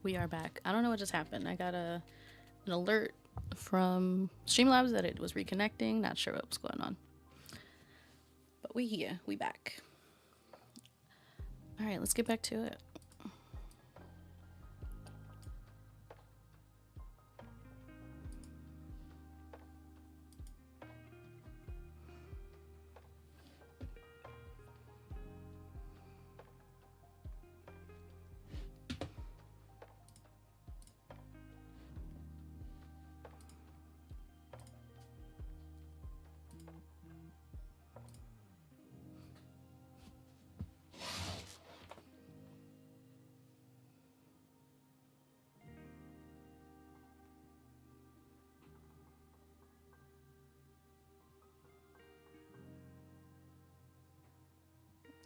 We are back. I don't know what just happened. I got an alert from Streamlabs that it was reconnecting. Not sure what was going on. But we here. We back. All right, let's get back to it.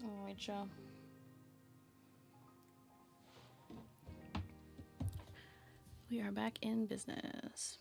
All right, y'all. We are back in business.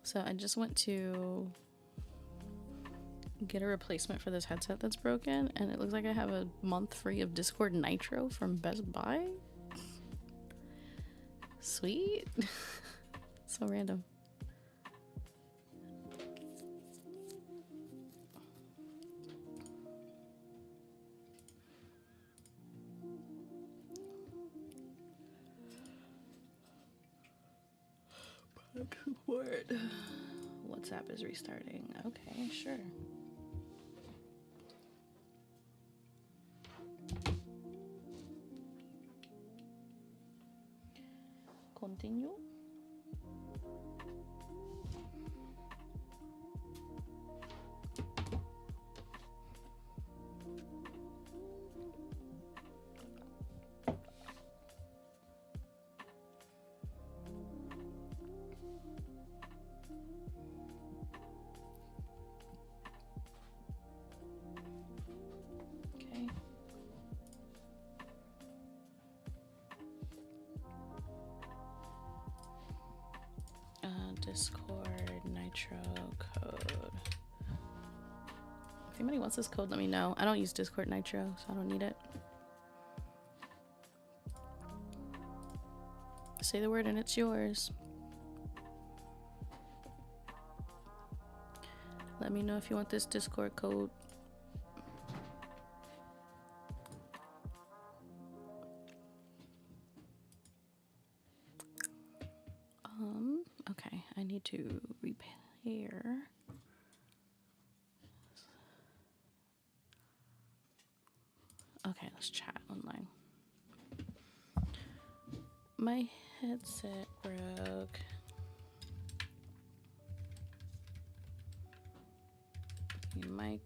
So I just went to get a replacement for this headset that's broken, and it looks like I have a month free of Discord Nitro from Best Buy. Sweet. So random. Word. WhatsApp is restarting. Okay, sure. Continue. Okay. Discord Nitro code. If anybody wants this code, let me know. I don't use Discord Nitro, so I don't need it. Say the word and it's yours. Let me know if you want this Discord code. Okay, I need to repair. Okay, let's chat online. My headset broke. The mic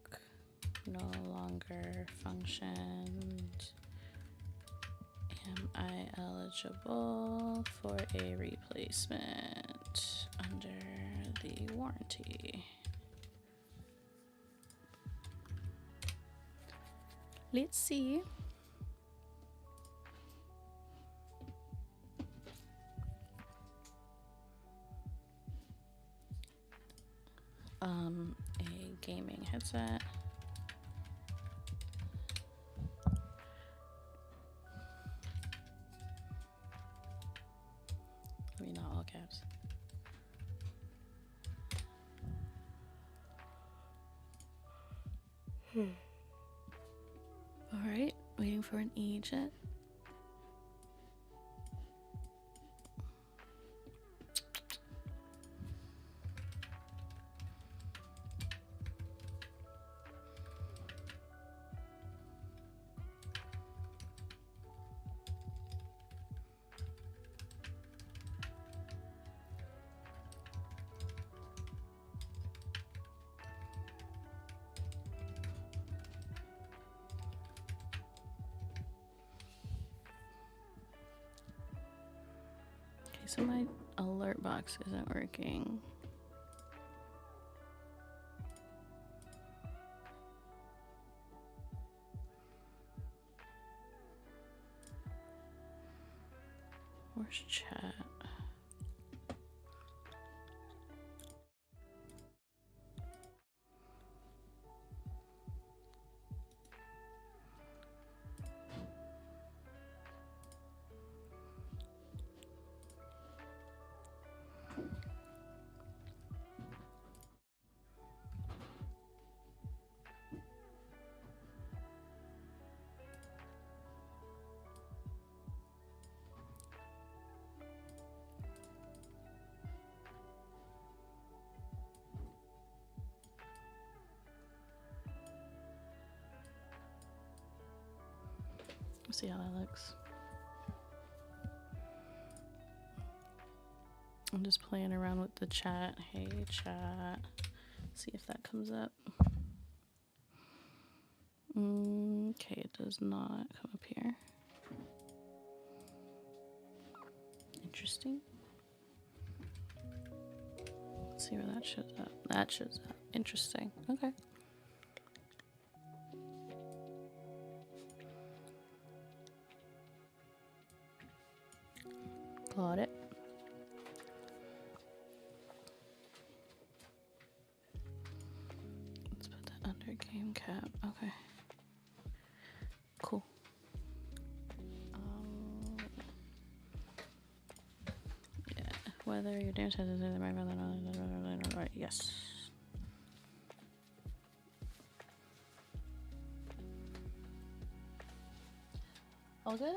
no longer functioned. Am I eligible for a replacement under the warranty? Let's see. A gaming headset. I mean, not all caps. Alright, waiting for an agent. So my alert box isn't working. Where's chat? Let's see how that looks. I'm just playing around with the chat. Hey, chat. See if that comes up. Okay, it does not come up here. Interesting. Let's see where that shows up. That shows up. Interesting. Okay. Got it. Let's put that under game cap. Okay. Cool. Yeah. Whether your damage has right. Yes. All good?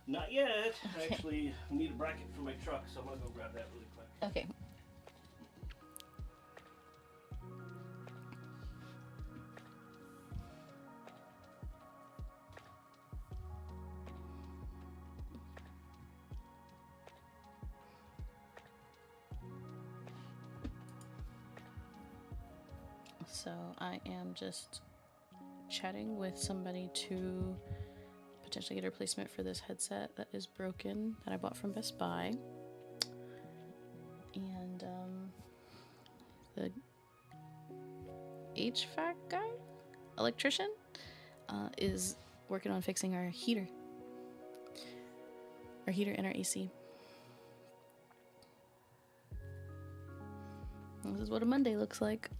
Not yet. Okay. I actually need a bracket for my truck, so I'm gonna go grab that really quick. Okay. So I am just chatting with somebody to potentially get a replacement for this headset that is broken that I bought from Best Buy. And the HVAC guy, electrician, is working on fixing our heater and our AC. This is what a Monday looks like.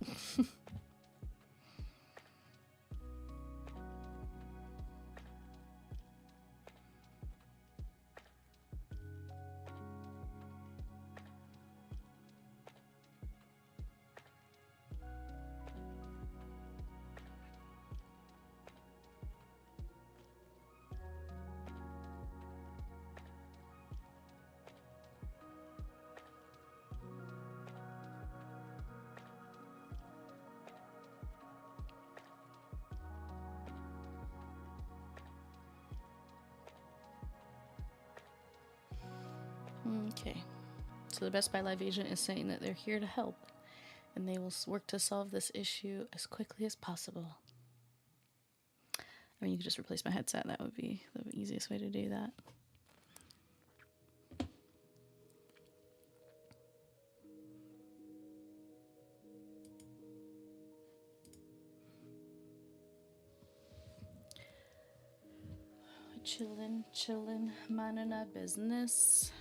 Okay, so the Best Buy Live agent is saying that they're here to help and they will work to solve this issue as quickly as possible. I mean, you could just replace my headset. That would be the easiest way to do that. Chillin', minding our business.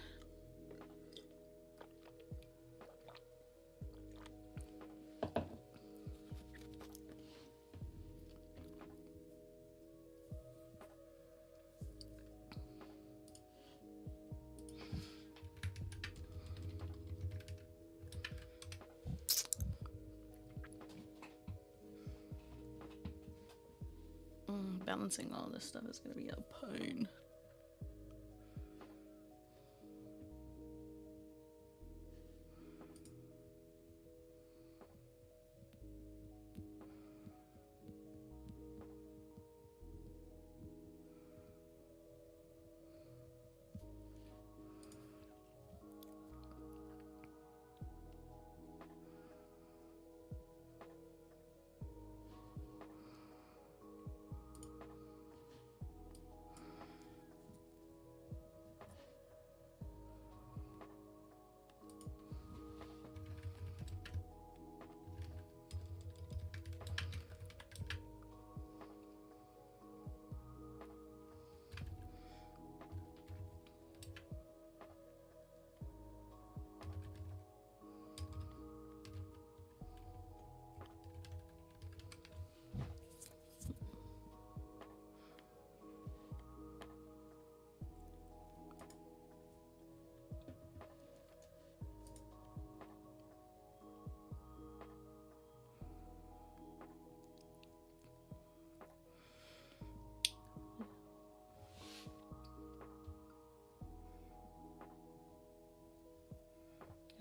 balancing all this stuff is gonna be a pain.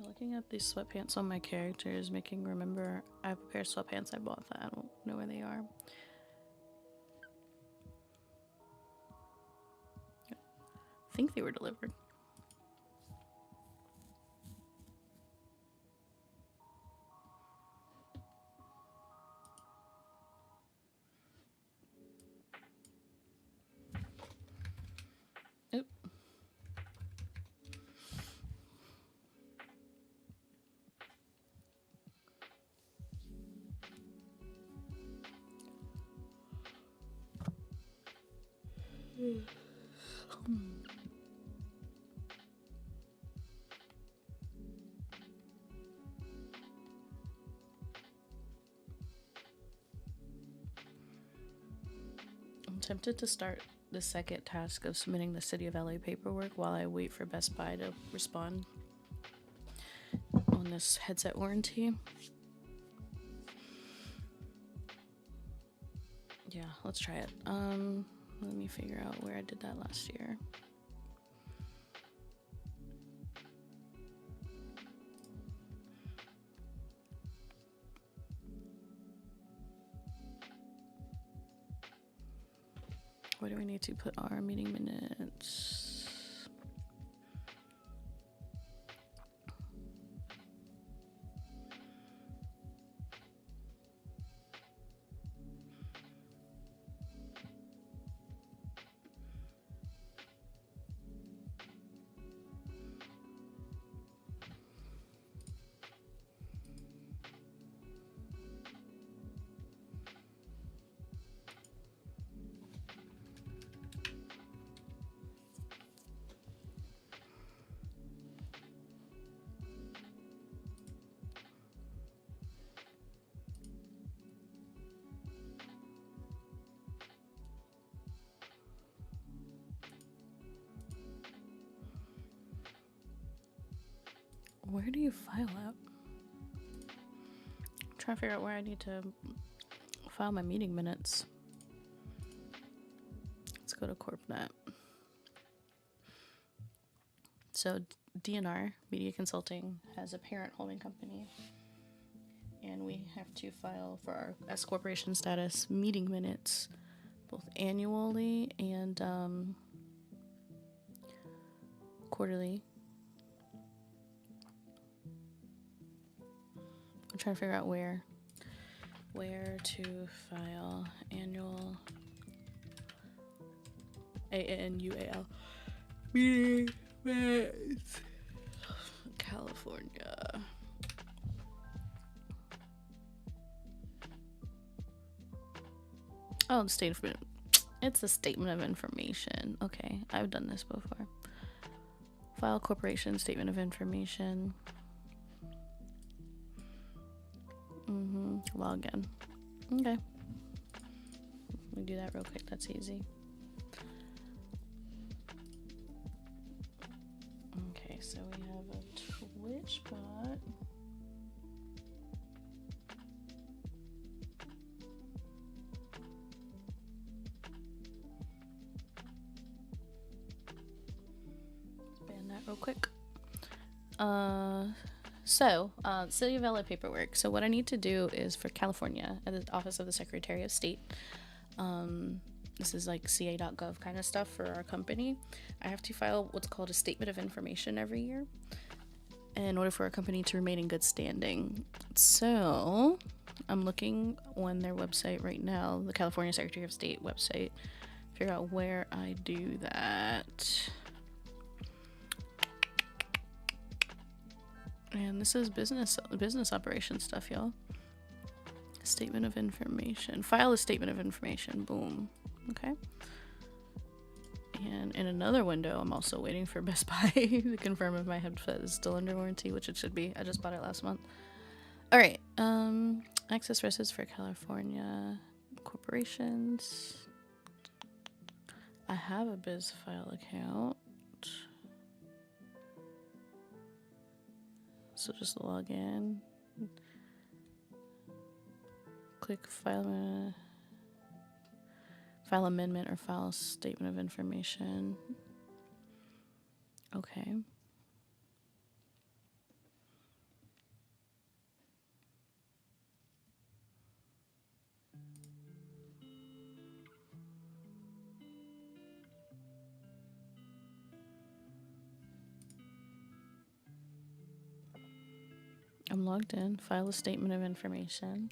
Looking at these sweatpants on my character is making me remember I have a pair of sweatpants I bought that I don't know where they are. I think they were delivered. Oop. I'm tempted to start the second task of submitting the City of LA paperwork while I wait for Best Buy to respond on this headset warranty. Yeah, let's try it. Let me figure out where I did that last year. Where do we need to put our meeting minutes? Where do you file at? I'm trying to figure out where I need to file my meeting minutes. Let's go to CorpNet. So DNR, Media Consulting, has a parent holding company. And we have to file for our S corporation status meeting minutes, both annually and quarterly. I'm trying to figure out where to file annual ANUAL meeting minutes. California. Oh, the statement. It's a statement of information. Okay, I've done this before. File corporation statement of information. Log in. Okay. Let me do that real quick. That's easy. Okay, so we have a Twitch bot. quick. City of LA paperwork. So what I need to do is for California at the Office of the Secretary of State. This is like ca.gov kind of stuff for our company. I have to file what's called a statement of information every year in order for our company to remain in good standing. So I'm looking on their website right now, the California Secretary of State website, figure out where I do that. And this is business operation stuff, y'all. Statement of information. File a statement of information. Boom. Okay. And in another window, I'm also waiting for Best Buy to confirm if my headset is still under warranty, which it should be. I just bought it last month. All right. Access receipts for California corporations. I have a BizFile account. So just log in. Click file amendment or file statement of information. Okay. I'm logged in. File a statement of information.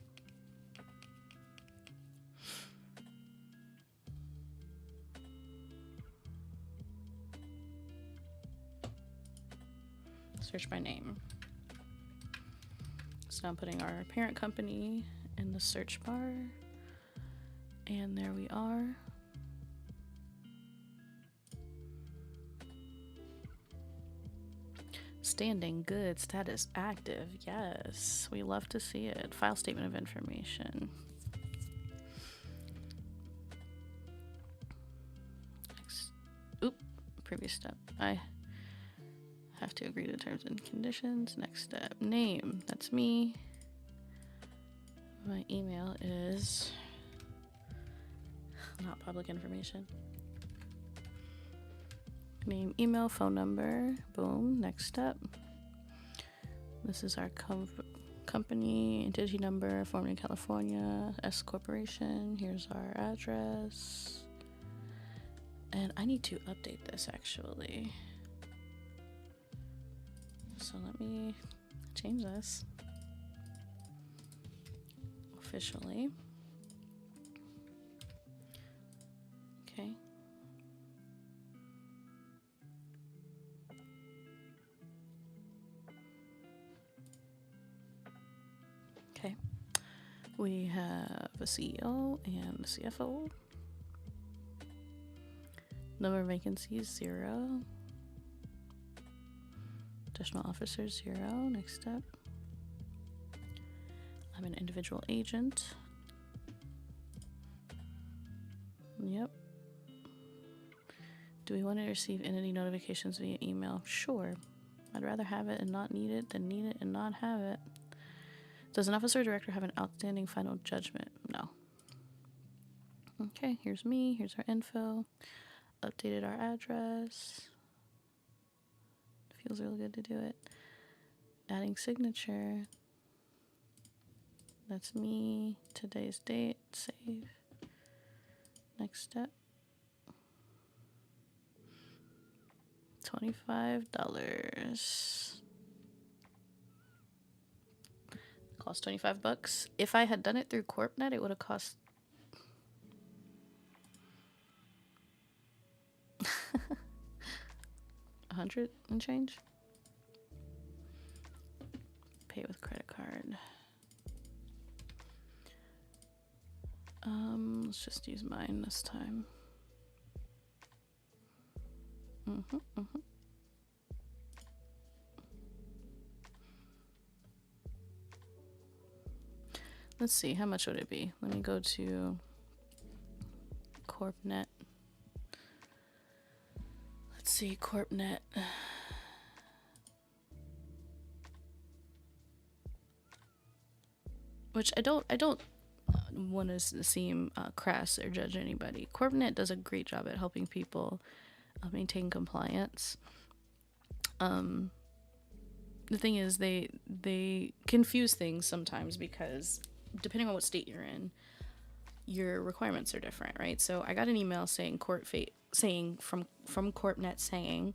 Search by name. So now I'm putting our parent company in the search bar. And there we are. Standing good, status active. Yes, we love to see it. File statement of information. Next. Oop, previous step. I have to agree to terms and conditions. Next step. Name. That's me. My email is not public information. Name, email, phone number. Boom. Next step. This is our company entity number, formed in California, S Corporation. Here's our address. And I need to update this actually. So let me change this officially. Okay. Okay. We have a CEO and a CFO. Number of vacancies, 0. Additional officers, 0. Next step. I'm an individual agent. Yep. Do we want to receive entity notifications via email? Sure. I'd rather have it and not need it than need it and not have it. Does an officer or director have an outstanding final judgment? No. Okay, here's me. Here's our info. Updated our address. Feels really good to do it. Adding signature. That's me. Today's date. Save. Next step. $25. Cost $25. If I had done it through CorpNet, it would have cost $100 and change. Pay with credit card. Let's just use mine this time. Let's see, how much would it be? Let me go to CorpNet. Let's see, CorpNet. Which I don't want to seem crass or judge anybody. CorpNet does a great job at helping people maintain compliance. The thing is, they confuse things sometimes because depending on what state you're in, your requirements are different, right? So I got an email saying from CorpNet saying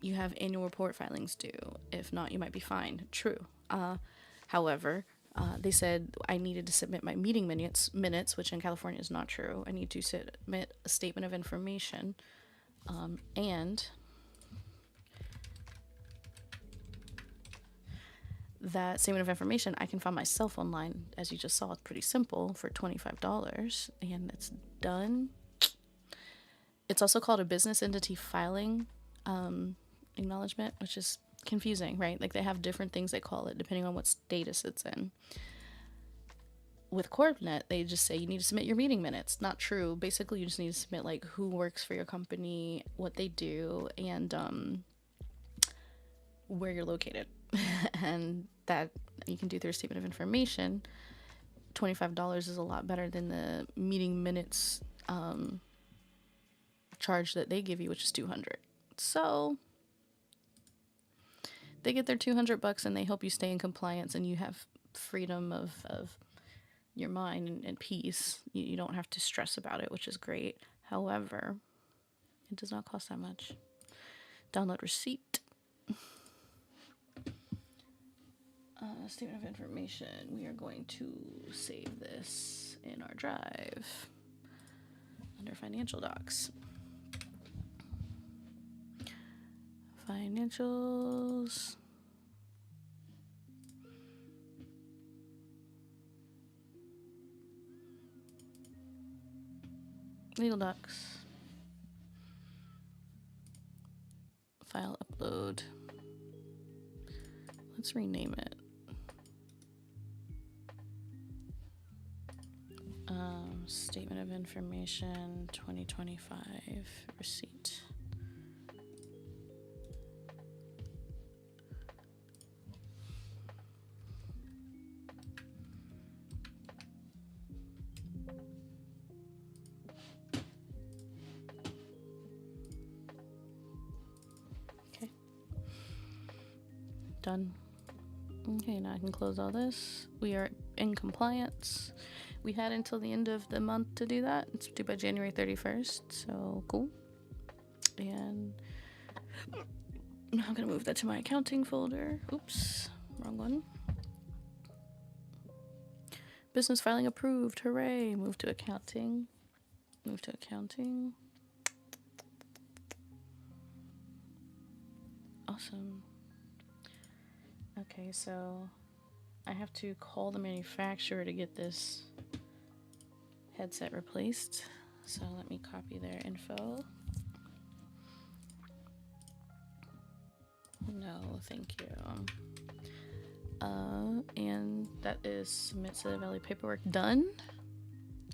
you have annual report filings due. If not, you might be fined. True. However, they said I needed to submit my meeting minutes, which in California is not true. I need to submit a statement of information, and that statement of information I can find myself online, as you just saw. It's pretty simple for $25, and it's done. It's also called a business entity filing acknowledgement, which is confusing, right? Like, they have different things they call it depending on what status it's in. With CorpNet, they just say you need to submit your meeting minutes. Not true. Basically, you just need to submit like who works for your company, what they do, and where you're located. And that you can do through a statement of information. $25 is a lot better than the meeting minutes charge that they give you, which is $200. So they get their $200 and they help you stay in compliance, and you have freedom of your mind and peace. You don't have to stress about it, which is great. However, it does not cost that much. Download receipt. Statement of information. We are going to save this in our drive under financial docs. Financials. Legal docs. File upload. Let's rename it. Statement of information 2025 receipt. Okay. Done. Okay, now I can close all this. We are in compliance. We had until the end of the month to do that. It's due by January 31st, so cool. And now I'm gonna move that to my accounting folder. Oops, wrong one. Business filing approved, hooray. Move to accounting. Move to accounting. Awesome. Okay, so I have to call the manufacturer to get this headset replaced. So let me copy their info. No, thank you. And that is submit Cedar Valley paperwork done.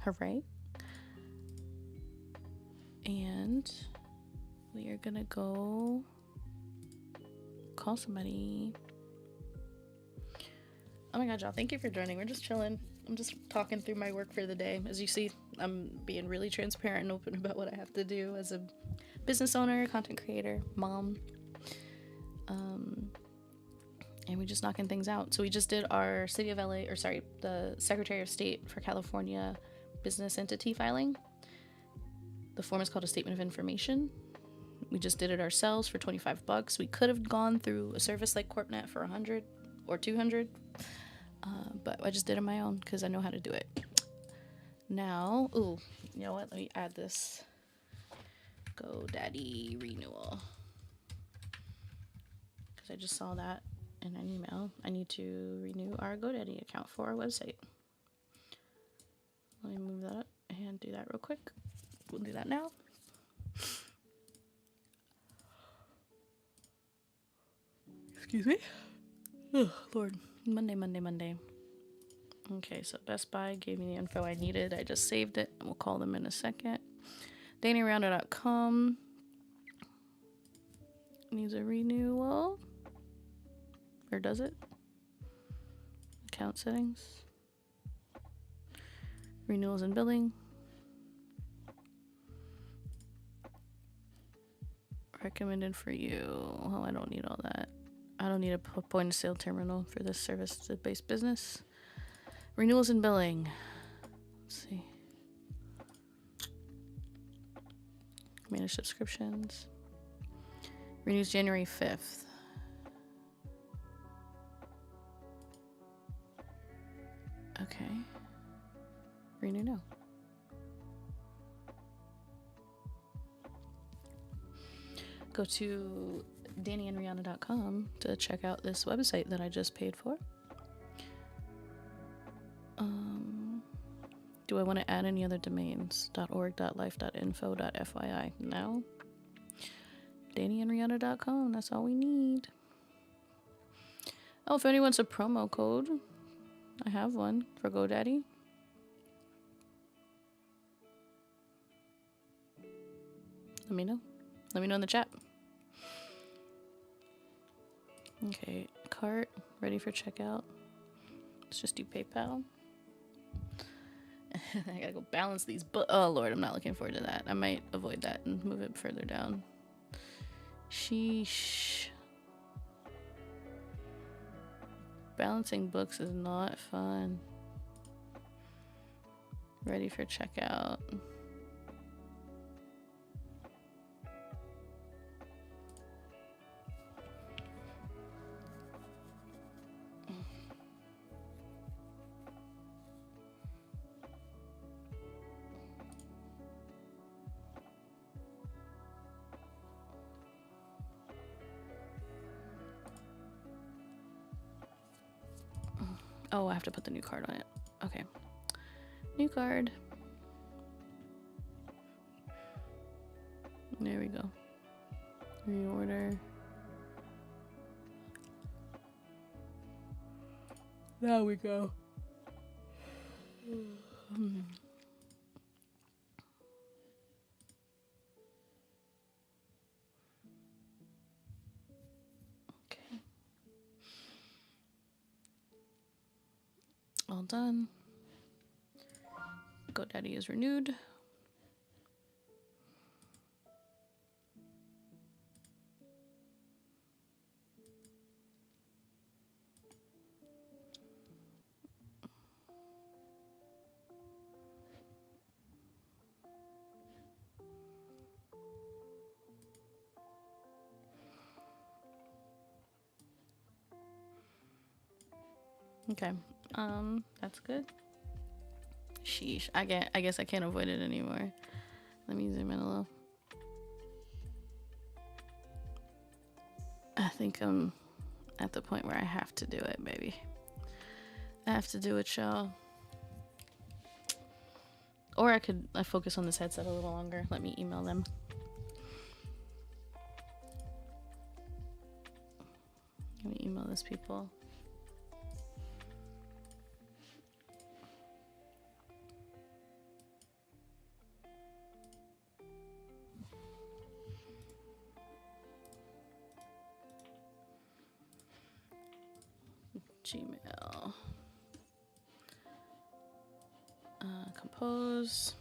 Hooray. And we are gonna go call somebody. Oh my god, y'all, thank you for joining. We're just chilling. I'm just talking through my work for the day. As you see, I'm being really transparent and open about what I have to do as a business owner, content creator, mom. And we just knocking things out. So we just did our City of LA, the Secretary of State for California business entity filing. The form is called a Statement of Information. We just did it ourselves for $25. We could have gone through a service like CorpNet for $100 or $200. But I just did it on my own because I know how to do it. Now, ooh, you know what? Let me add this GoDaddy renewal. Because I just saw that in an email. I need to renew our GoDaddy account for our website. Let me move that up and do that real quick. We'll do that now. Excuse me. Oh, Lord. Monday. Okay, so Best Buy gave me the info I needed. I just saved it. We'll call them in a second. DannyRounder.com needs a renewal. Or does it? Account settings. Renewals and billing. Our recommended for you. Oh, I don't need all that. I don't need a point of sale terminal for this service-based business. Renewals and billing. Let's see. Manage subscriptions. Renews January 5th. Okay. Renew now. Go to DannyandRihanna.com to check out this website that I just paid for. Do I want to add any other domains? .org, .life, .info, .fyi? No. DannyandRihanna.com. That's all we need. Oh, if anyone wants a promo code, I have one for GoDaddy. Let me know. Let me know in the chat. Okay, cart ready for checkout. Let's just do PayPal. I gotta go balance these, but oh lord, I'm not looking forward to that. I might avoid that and move it further down. Sheesh. Balancing books is not fun. Ready for checkout. Oh, I have to put the new card on it. Okay. New card. There we go. Reorder. There we go. Okay. All done. GoDaddy is renewed. Okay. That's good. Sheesh. I guess I can't avoid it anymore. Let me zoom in a little. I think I'm at the point where I have to do it, baby. I have to do it, y'all. Or I focus on this headset a little longer. Let me email them. Let me email these people. Gmail. Compose.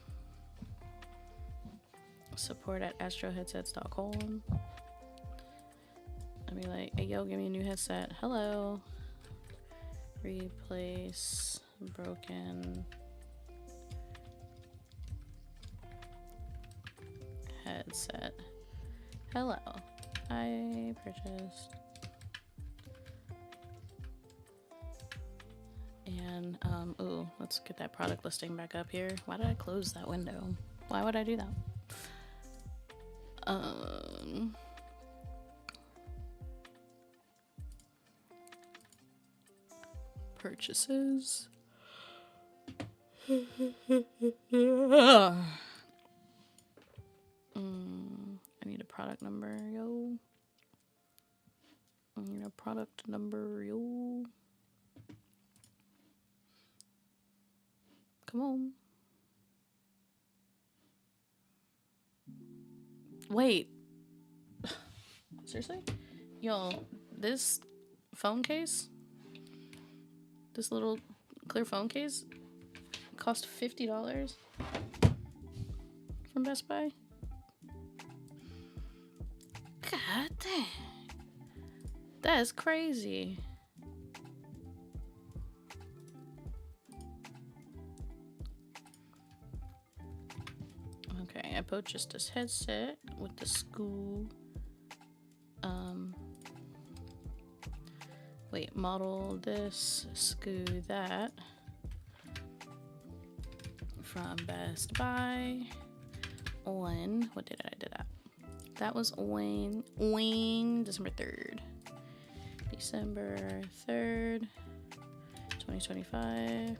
Support at astroheadsets.com. I'll be like, hey yo, give me a new headset. Hello. Replace broken headset. Hello. I purchased. And, ooh, let's get that product listing back up here. Why did I close that window? Why would I do that? Purchases. I need a product number, yo. I need a product number, yo. Come on. Wait. Seriously? Yo, this phone case, this little clear phone case, cost $50 from Best Buy. God dang. That's crazy. Okay, I purchased this headset with the school. Wait, model this, SKU that from Best Buy on, what did I do that? That was on December 3rd. December 3rd, 2025.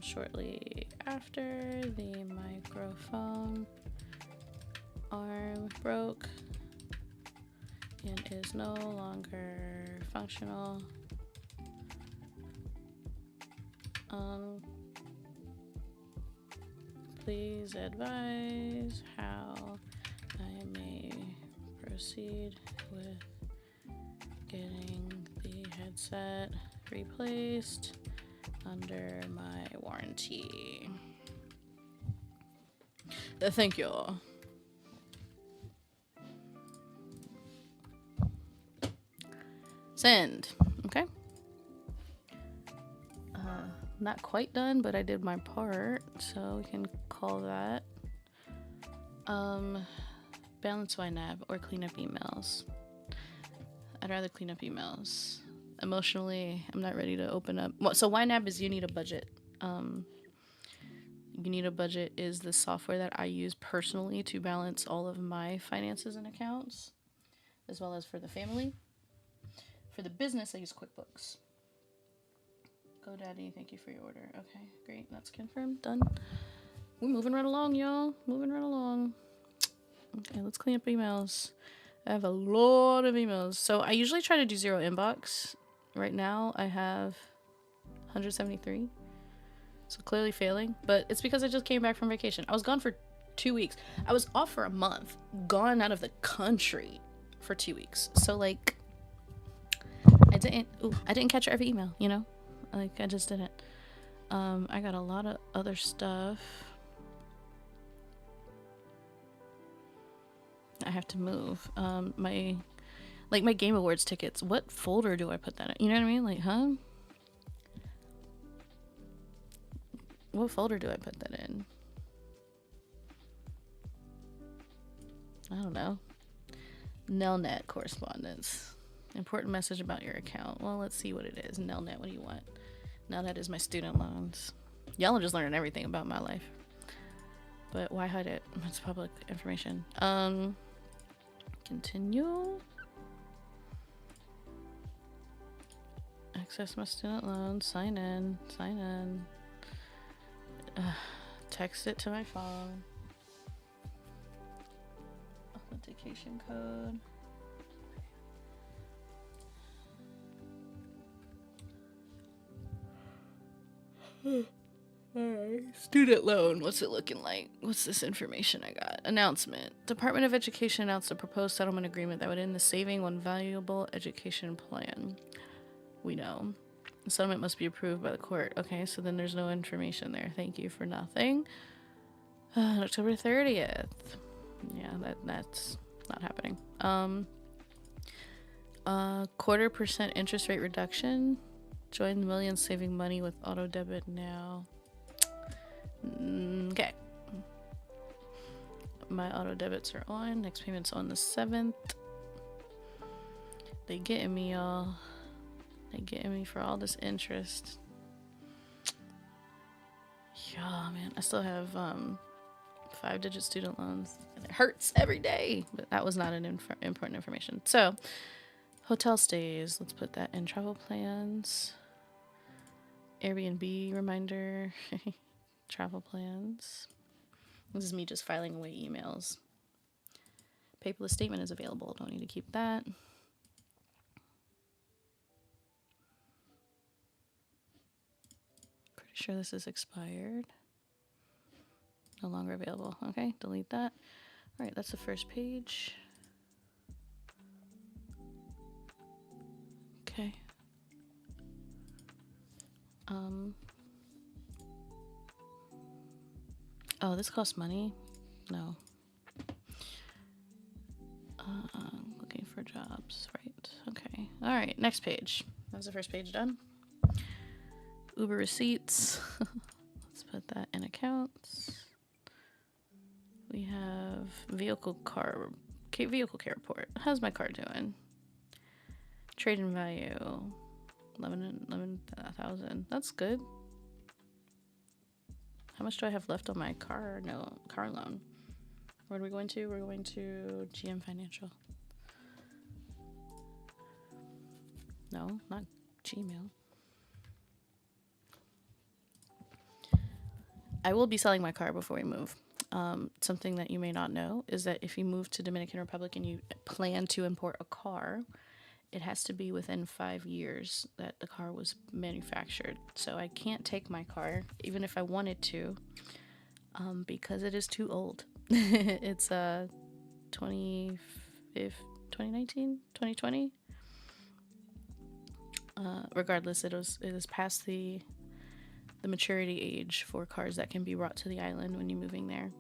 Shortly after, the microphone arm broke and is no longer functional. Please advise how I may proceed with getting the headset replaced under my warranty. Thank you. Send. Okay. Not quite done, but I did my part, so we can call that. Balance YNAB or clean up emails. I'd rather clean up emails. Emotionally, I'm not ready to open up. Well, so YNAB is you need a budget. You need a budget is the software that I use personally to balance all of my finances and accounts, as well as for the family. For the business, I use QuickBooks. GoDaddy, thank you for your order. Okay, great. That's confirmed. Done. We're moving right along, y'all. Moving right along. Okay, let's clean up emails. I have a lot of emails. So I usually try to do 0 inbox. Right now, I have 173. So clearly failing. But it's because I just came back from vacation. I was gone for 2 weeks. I was off for a month. Gone out of the country for 2 weeks. So, like, I didn't catch every email, you know? Like, I just didn't. I got a lot of other stuff I have to move. My Game Awards tickets. What folder do I put that in? You know what I mean? Like, huh? What folder do I put that in? I don't know. Nelnet correspondence. Important message about your account. Well, let's see what it is. Nelnet, what do you want? Nelnet is my student loans. Y'all are just learning everything about my life. But why hide it? It's public information. Continue. Access my student loans. Sign in. Sign in. Text it to my phone. Authentication code. Alright. Student loan. What's it looking like? What's this information I got? Announcement. Department of Education announced a proposed settlement agreement that would end the Saving One Valuable Education Plan. We know. The settlement must be approved by the court. Okay, so then there's no information there. Thank you for nothing. October 30th. Yeah, that's not happening. 0.25% interest rate reduction. Join the millions saving money with auto debit now. Okay. My auto debits are on. Next payment's on the 7th. They getting me, y'all. They getting me for all this interest. Yeah, man. I still have 5-digit student loans. And it hurts every day. But that was not an important information. So, hotel stays. Let's put that in travel plans. Airbnb reminder. Travel plans. This is me just filing away emails. Paperless statement is available. Don't need to keep that. Pretty sure this is expired. No longer available. Okay, delete that. All right, that's the first page. Okay. Oh, this costs money? No. for jobs, right? Okay. All right, next page. That's the first page done. Uber receipts. Let's put that in accounts. We have vehicle care report. How's my car doing? Trade-in value, 11,000. That's good. How much do I have left on my car loan? Where are we going to? We're going to GM Financial. No, not Gmail. I will be selling my car before we move. Something that you may not know is that if you move to Dominican Republic and you plan to import a car, it has to be within 5 years that the car was manufactured. So I can't take my car, even if I wanted to, because it is too old. It's 2019, 2020. Regardless, it is past the maturity age for cars that can be brought to the island when you're moving there.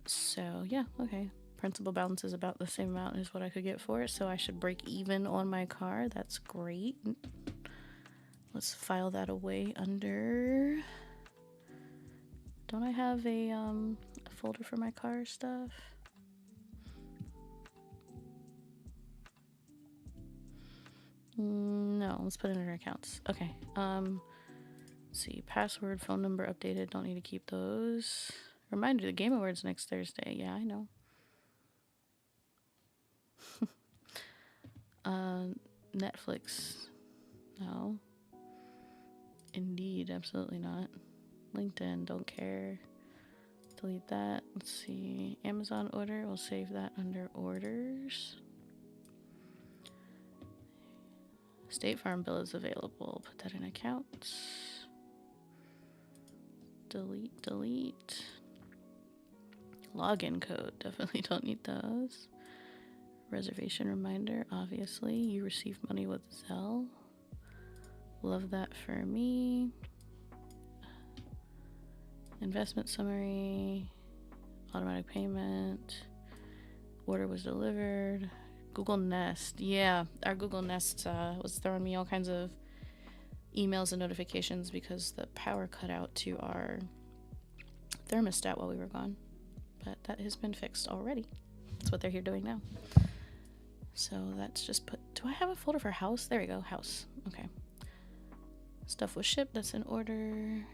So yeah, okay. Principal balance is about the same amount as what I could get for it, so I should break even on my car. That's great. Let's file that away under... Don't I have a folder for my car stuff? No, let's put it in our accounts. Okay. Let's see, password, phone number updated. Don't need to keep those. Reminder, the Game Awards next Thursday. Yeah, I know. Netflix. No. Indeed, absolutely not. LinkedIn, don't care. Delete that. Let's see. Amazon order. We'll save that under orders. State Farm bill is available. Put that in accounts. Delete. Login code. Definitely don't need those. Reservation reminder. Obviously, you receive money with Zelle. Love that for me. Investment summary. Automatic payment. Order was delivered. Google Nest. Yeah, our Google Nest was throwing me all kinds of emails and notifications because the power cut out to our thermostat while we were gone. But that has been fixed already. That's what they're here doing now. So that's just put... Do I have a folder for house? There we go, house. Okay. Stuff was shipped. That's in order.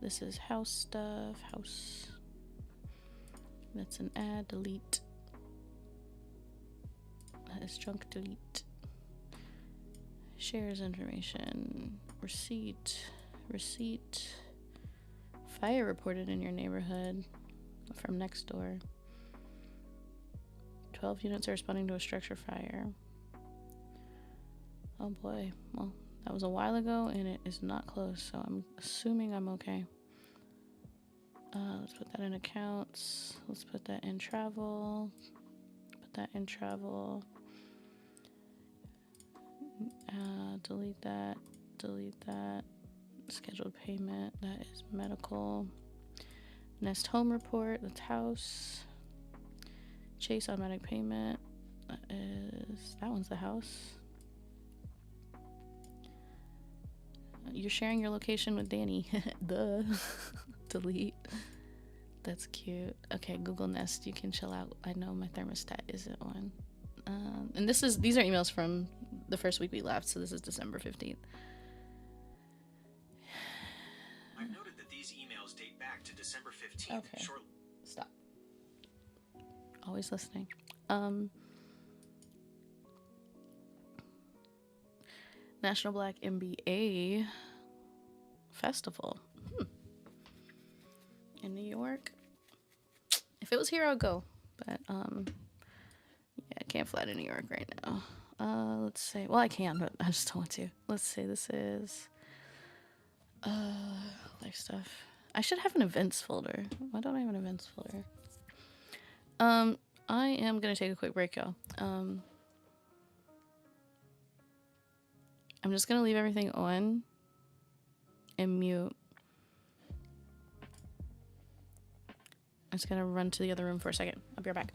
This is house stuff. House. That's an add. Delete. That is junk. Delete. Shares information. Receipt. Fire reported in your neighborhood from next door. 12 units are responding to a structure fire. Oh boy. Well, that was a while ago and it is not closed, so I'm assuming I'm okay. Let's put that in accounts. Let's put that in travel. Put that in travel. Delete that. Scheduled payment. That is medical. Nest home report. That's house. Chase automatic payment. That one's the house. You're sharing your location with Danny. Duh. Delete. That's cute. Okay, Google Nest, you can chill out. I know my thermostat isn't on. And these are emails from the first week we left, so this is December 15th. I've noted that these emails date back to December 15th. Okay. Stop. Always listening. National Black MBA Festival. In New York. If it was here, I would go. But, yeah, I can't fly to New York right now. Let's say, well, I can, but I just don't want to. Let's say this is, life stuff. I should have an events folder. Why don't I have an events folder? I am going to take a quick break, y'all. I'm just going to leave everything on and mute. I'm just going to run to the other room for a second. I'll be right back.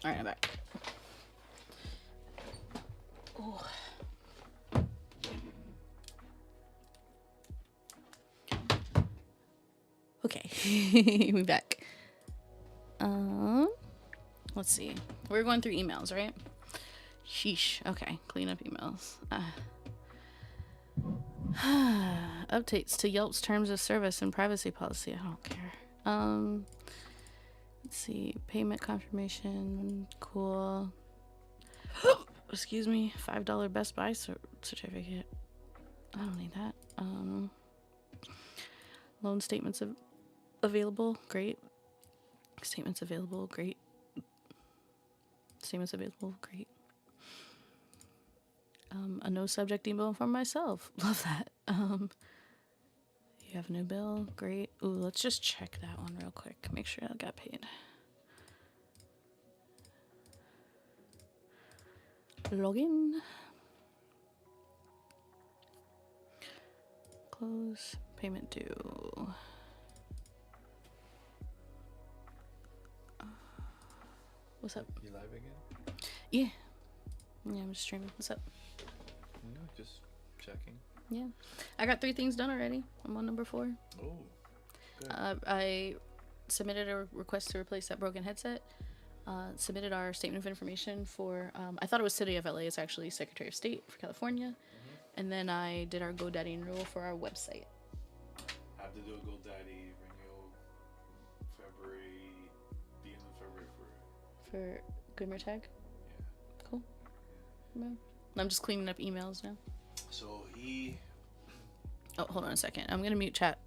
Alright, I'm back. Ooh. Okay, we're back. Let's see. We're going through emails, right? Sheesh. Okay, clean up emails. Updates to Yelp's terms of service and privacy policy. I don't care. Let's see. Payment confirmation. Cool. Excuse me. $5 Best Buy certificate. I don't need that. Loan statements available. Great. Statements available. Great. Statements available. Great. A no subject email from myself. Love that. You have a new bill. Great. Ooh, let's just check that one real quick. Make sure I got paid. Login. Close. Payment due. What's up? You live again? Yeah. Yeah, I'm just streaming. What's up? No, just checking. Yeah. I got 3 things done already. I'm on number 4. Oh, good. I submitted a request to replace that broken headset. Submitted our statement of information for, I thought it was City of LA. It's actually Secretary of State for California. Mm-hmm. And then I did our GoDaddy renewal for our website. Have to do a GoDaddy renewal the end of February For Glimmertag? Yeah. Cool. Yeah. I'm just cleaning up emails now. So he... Oh, hold on a second. I'm going to mute chat.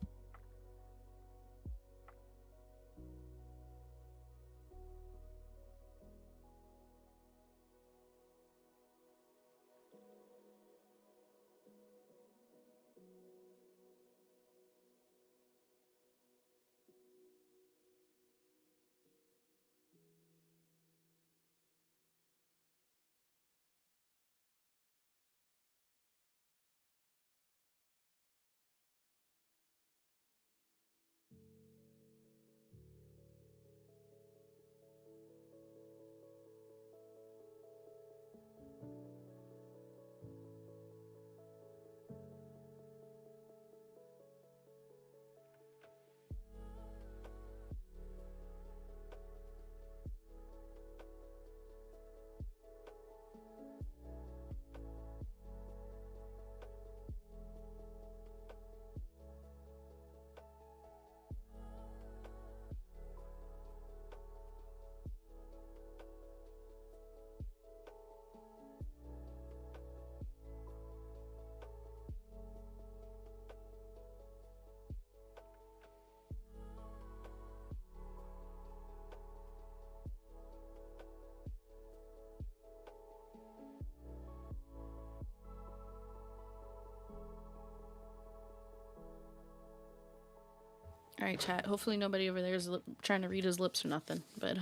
All right, chat. Hopefully nobody over there is trying to read his lips or nothing. But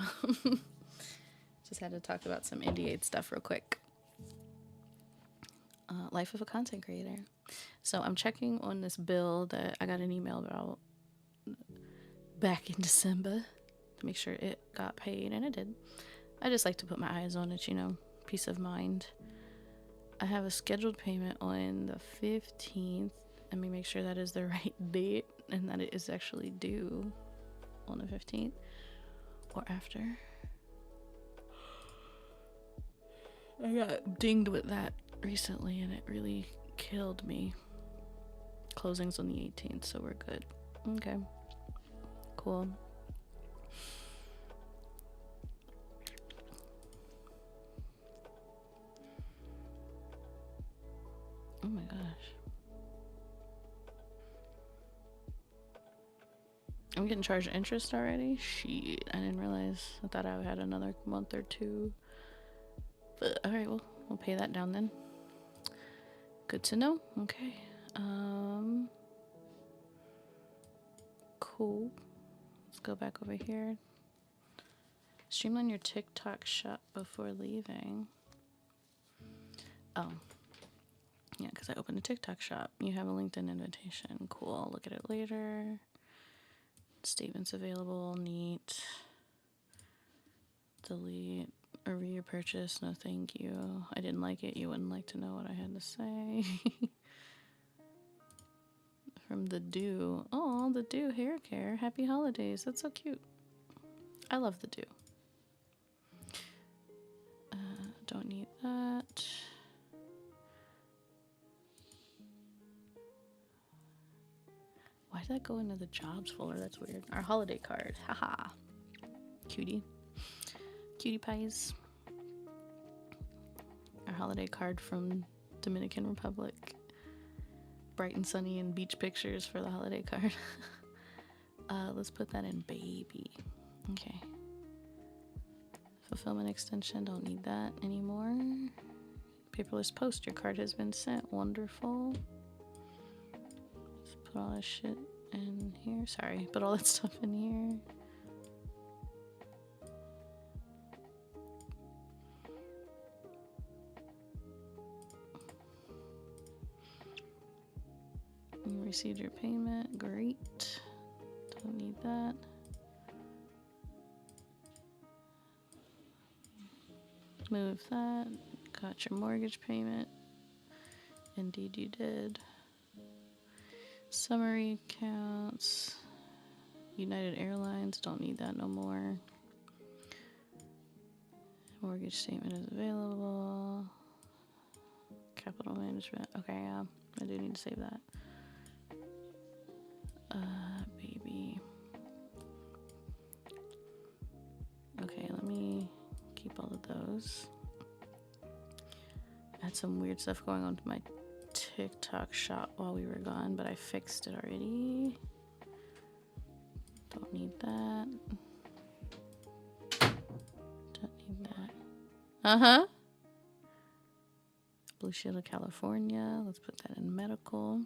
just had to talk about some NDA stuff real quick. Life of a content creator. So I'm checking on this bill that I got an email about back in December to make sure it got paid, and it did. I just like to put my eyes on it, you know, peace of mind. I have a scheduled payment on the 15th. Let me make sure that is the right date and that it is actually due on the 15th or after. I got dinged with that recently and it really killed me. Closing's on the 18th, so we're good. Okay. Cool. Oh my gosh. I'm getting charged interest already? Shit, I didn't realize. I thought I had another month or 2. But alright, well, we'll pay that down then. Good to know. Okay. Cool. Let's go back over here. Streamline your TikTok shop before leaving. Oh. Yeah, because I opened a TikTok shop. You have a LinkedIn invitation. Cool. I'll look at it later. Statements available. Neat. Delete. Review your purchase. No, thank you. I didn't like it. You wouldn't like to know what I had to say. From the Do. Oh, the Do hair care. Happy holidays. That's so cute. I love the Do. Don't need that. Why did that go into the jobs folder? That's weird. Our holiday card. Haha. Cutie. Cutie pies. Our holiday card from Dominican Republic. Bright and sunny and beach pictures for the holiday card. Let's put that in baby. Okay. Fulfillment extension. Don't need that anymore. Paperless post. Your card has been sent. Wonderful. Let's put all this shit in here. Sorry. Put all that stuff in here. You received your payment. Great. Don't need that. Move that. Got your mortgage payment. Indeed you did. Summary accounts. United Airlines. Don't need that no more. Mortgage statement is available. Capital management. Okay, yeah. I do need to save that. Baby. Okay, let me keep all of those. I had some weird stuff going on with my TikTok shop while we were gone, but I fixed it already. Don't need that. Don't need that. Uh-huh. Blue Shield of California. Let's put that in medical.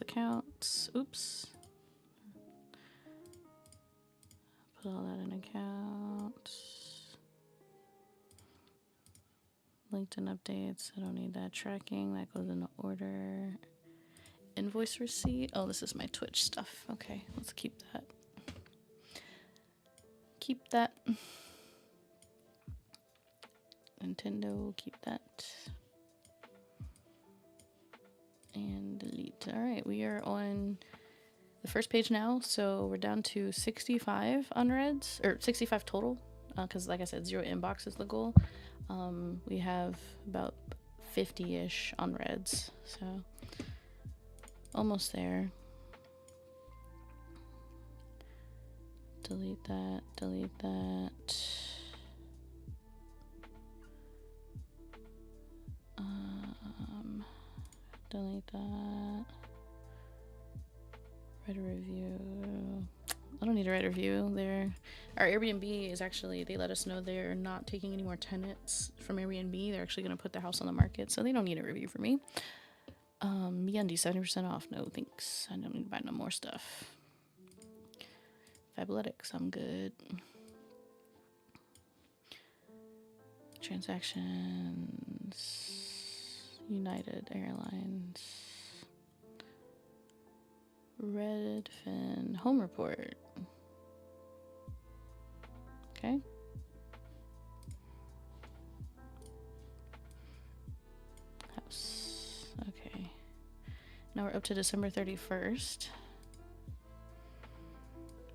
Accounts. Oops. Put all that in accounts. LinkedIn updates. I don't need that. Tracking. That goes into order. Invoice receipt. Oh, this is my Twitch stuff. Okay, let's keep that. Keep that. Nintendo, keep that. And delete. All right, we are on the first page now, so we're down to 65 unreads, or 65 total, because like I said, 0 inbox is the goal. We have about 50-ish unreads, so almost there. Delete that, delete that. Delete that. Write a review. I don't need to write a review. Our Airbnb is actually, they let us know they're not taking any more tenants from Airbnb. They're actually going to put the house on the market, so they don't need a review for me. MeUndies 70% off. No thanks. I don't need to buy no more stuff. Fabletics, I'm good. Transactions. United Airlines. Redfin. Home report. Okay. House. Okay. Now we're up to December 31st.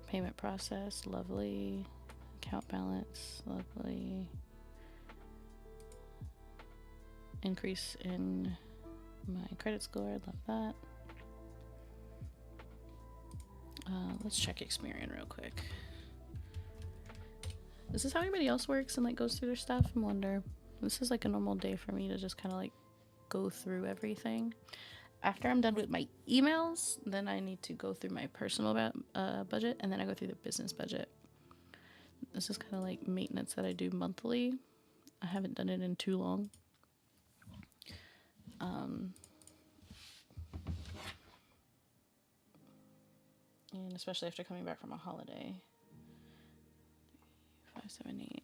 Payment process. Lovely. Account balance. Lovely. Increase in my credit score. I love that. Let's check Experian real quick. Is this how everybody else works and like goes through their stuff? I wonder. This is like a normal day for me to just kind of like go through everything. After I'm done with my emails, then I need to go through my personal budget, and then I go through the business budget. This is kind of like maintenance that I do monthly. I haven't done it in too long. And especially after coming back from a holiday. 5, 7, 8.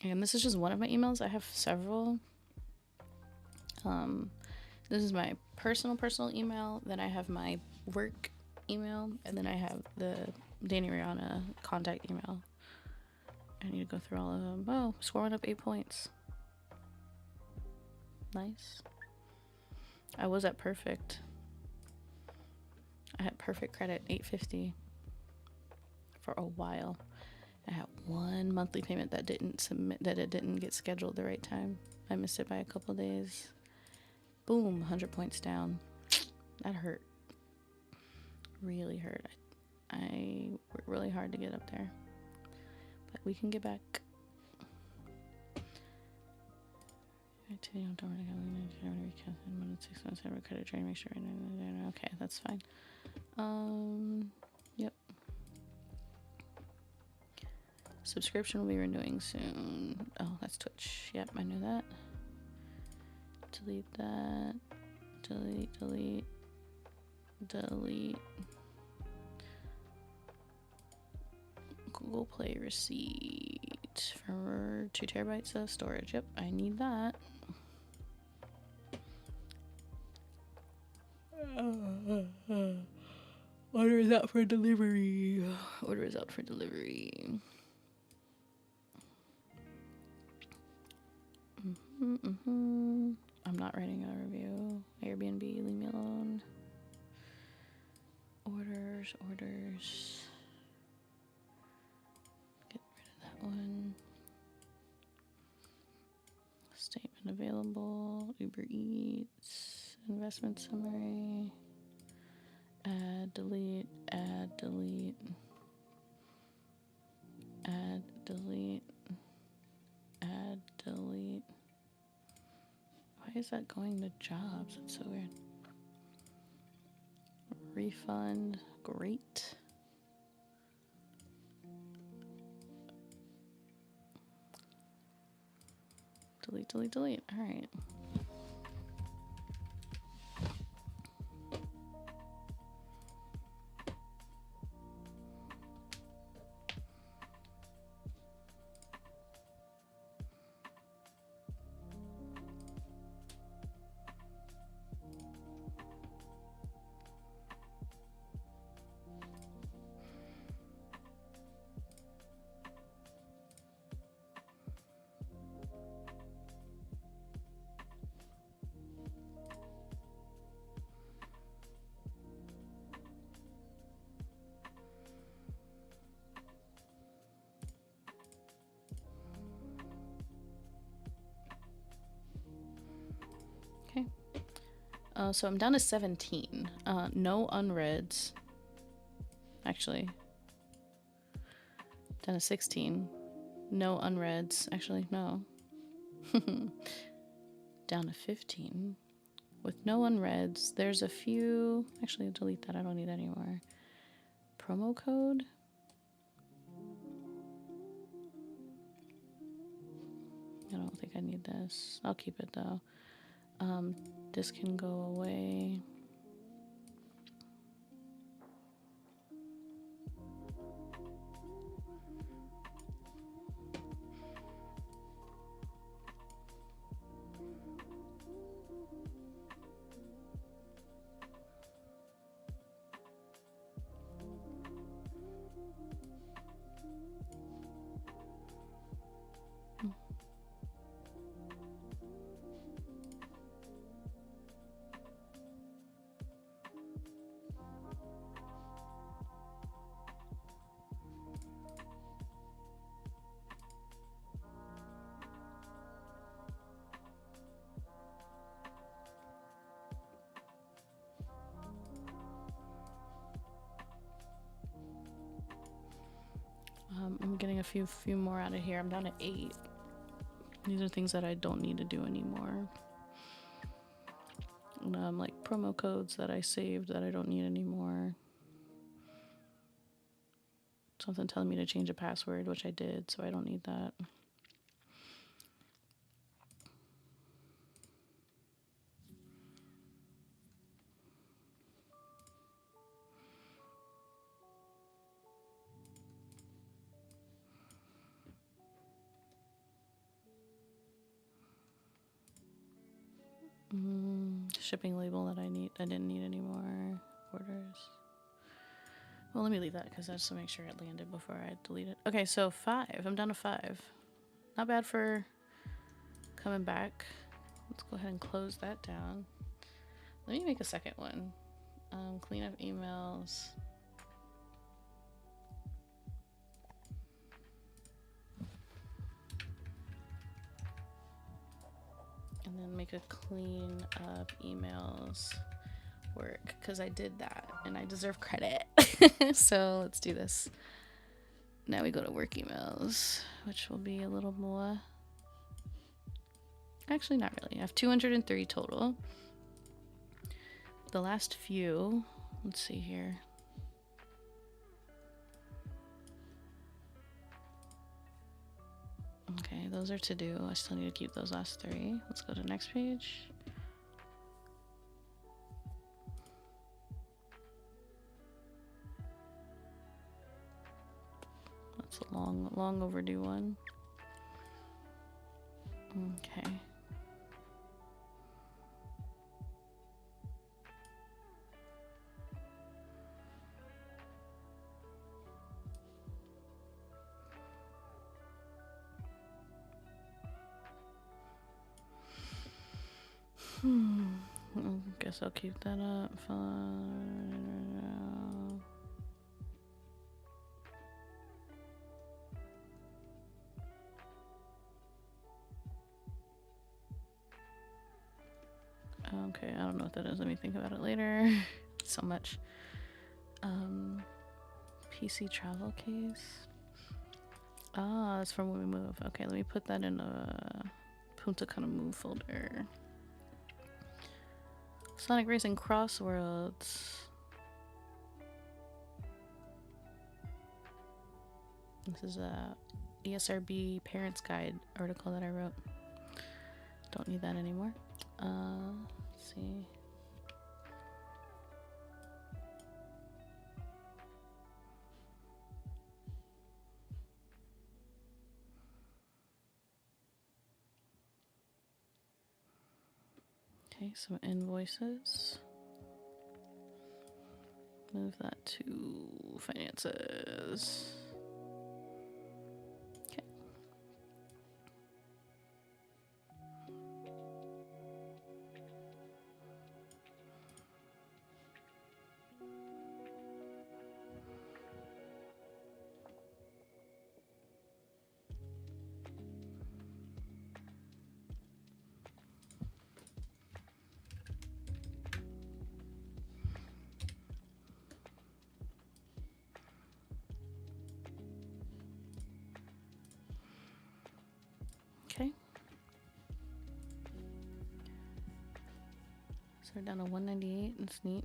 And this is just one of my emails. I have several. This is my personal email. Then I have my work email, and then I have the Danny Rihanna contact email. I need to go through all of them. Oh, scoring up 8 points. Nice. I was at perfect. I had perfect credit, 850 for a while. I had one monthly payment that it didn't get scheduled the right time. I missed it by a couple days. Boom, 100 points down. That hurt. Really hurt. I worked really hard to get up there. But we can get back. Okay, that's fine. Yep. Subscription will be renewing soon. Oh, that's Twitch. Yep, I knew that. Delete that. Delete. Google Play receipt for 2 terabytes of storage. Yep, I need that. Order is out for delivery. Order is out for delivery. I'm not writing a review. Airbnb, leave me alone. Orders. Get rid of that one. Statement available. Uber Eats. Investment summary. Add, delete. Add, delete. Add, delete. Add, delete. Why is that going to jobs? That's so weird. Refund. Great. Delete. All right. So I'm down to 17. No unreads. Actually. Down to 16. No unreads. Actually, no. Down to 15. With no unreads, there's a few... Actually, delete that. I don't need that anymore. Promo code? I don't think I need this. I'll keep it, though. This can go away. I'm getting a few more out of here. I'm down to 8. These are things that I don't need to do anymore. Like promo codes that I saved that I don't need anymore. Something telling me to change a password, which I did, so I don't need that. shipping label that I didn't need any more orders. Well, let me leave that because I just to make sure it landed before I delete it. Okay, so 5. I'm down to 5. Not bad for coming back. Let's go ahead and close that down. Let me make a second one. Clean up emails. And then make a clean up emails work because I did that and I deserve credit. So let's do this. Now we go to work emails, which will be a little more. Actually, not really. I have 203 total. The last few, let's see here. Okay, those are to do. I still need to keep those last 3. Let's go to the next page. That's a long overdue one. Okay. I guess I'll keep that up. Okay, I don't know what that is. Let me think about it later. So much. PC travel case. Ah, that's from when we move. Okay, let me put that in a Punta Cana move folder. Sonic Racing Crossworlds. This is a ESRB Parents Guide article that I wrote. Don't need that anymore. Let's see. Okay, some invoices. Move that to finances. Okay. Okay. So we're down to 198. That's neat.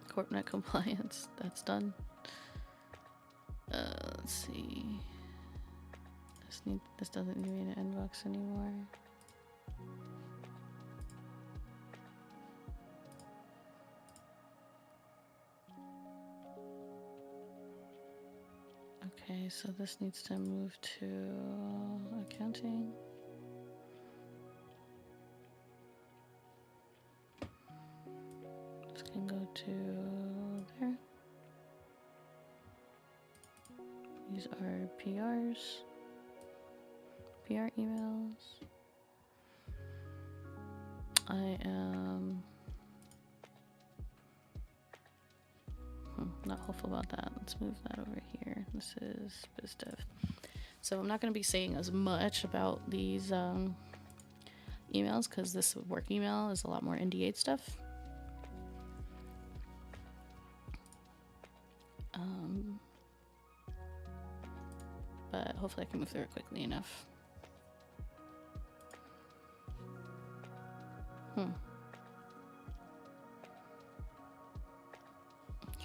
CorpNet compliance. That's done. Let's see. This doesn't need me to inbox anymore. Okay, so this needs to move to accounting. This can go to there. These are PRs. PR emails. I am not hopeful about that. Let's move that over here. This is BizDev. So I'm not going to be saying as much about these emails because this work email is a lot more NDA stuff. But hopefully I can move through it quickly enough. Okay,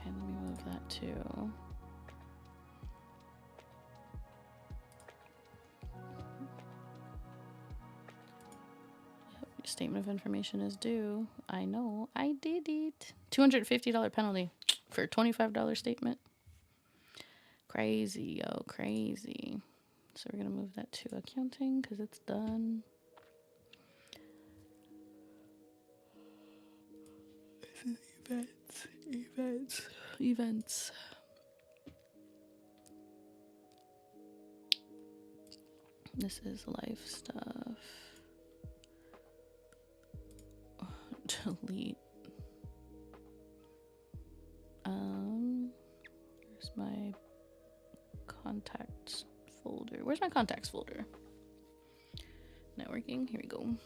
let me move that too. Yep, statement of information is due. I know, I did it. $250 penalty for a $25 statement. Crazy, yo, crazy. So we're gonna move that to accounting because it's done. Events. This is life stuff. Delete. Where's my contacts folder? Where's my contacts folder? Networking. Here we go.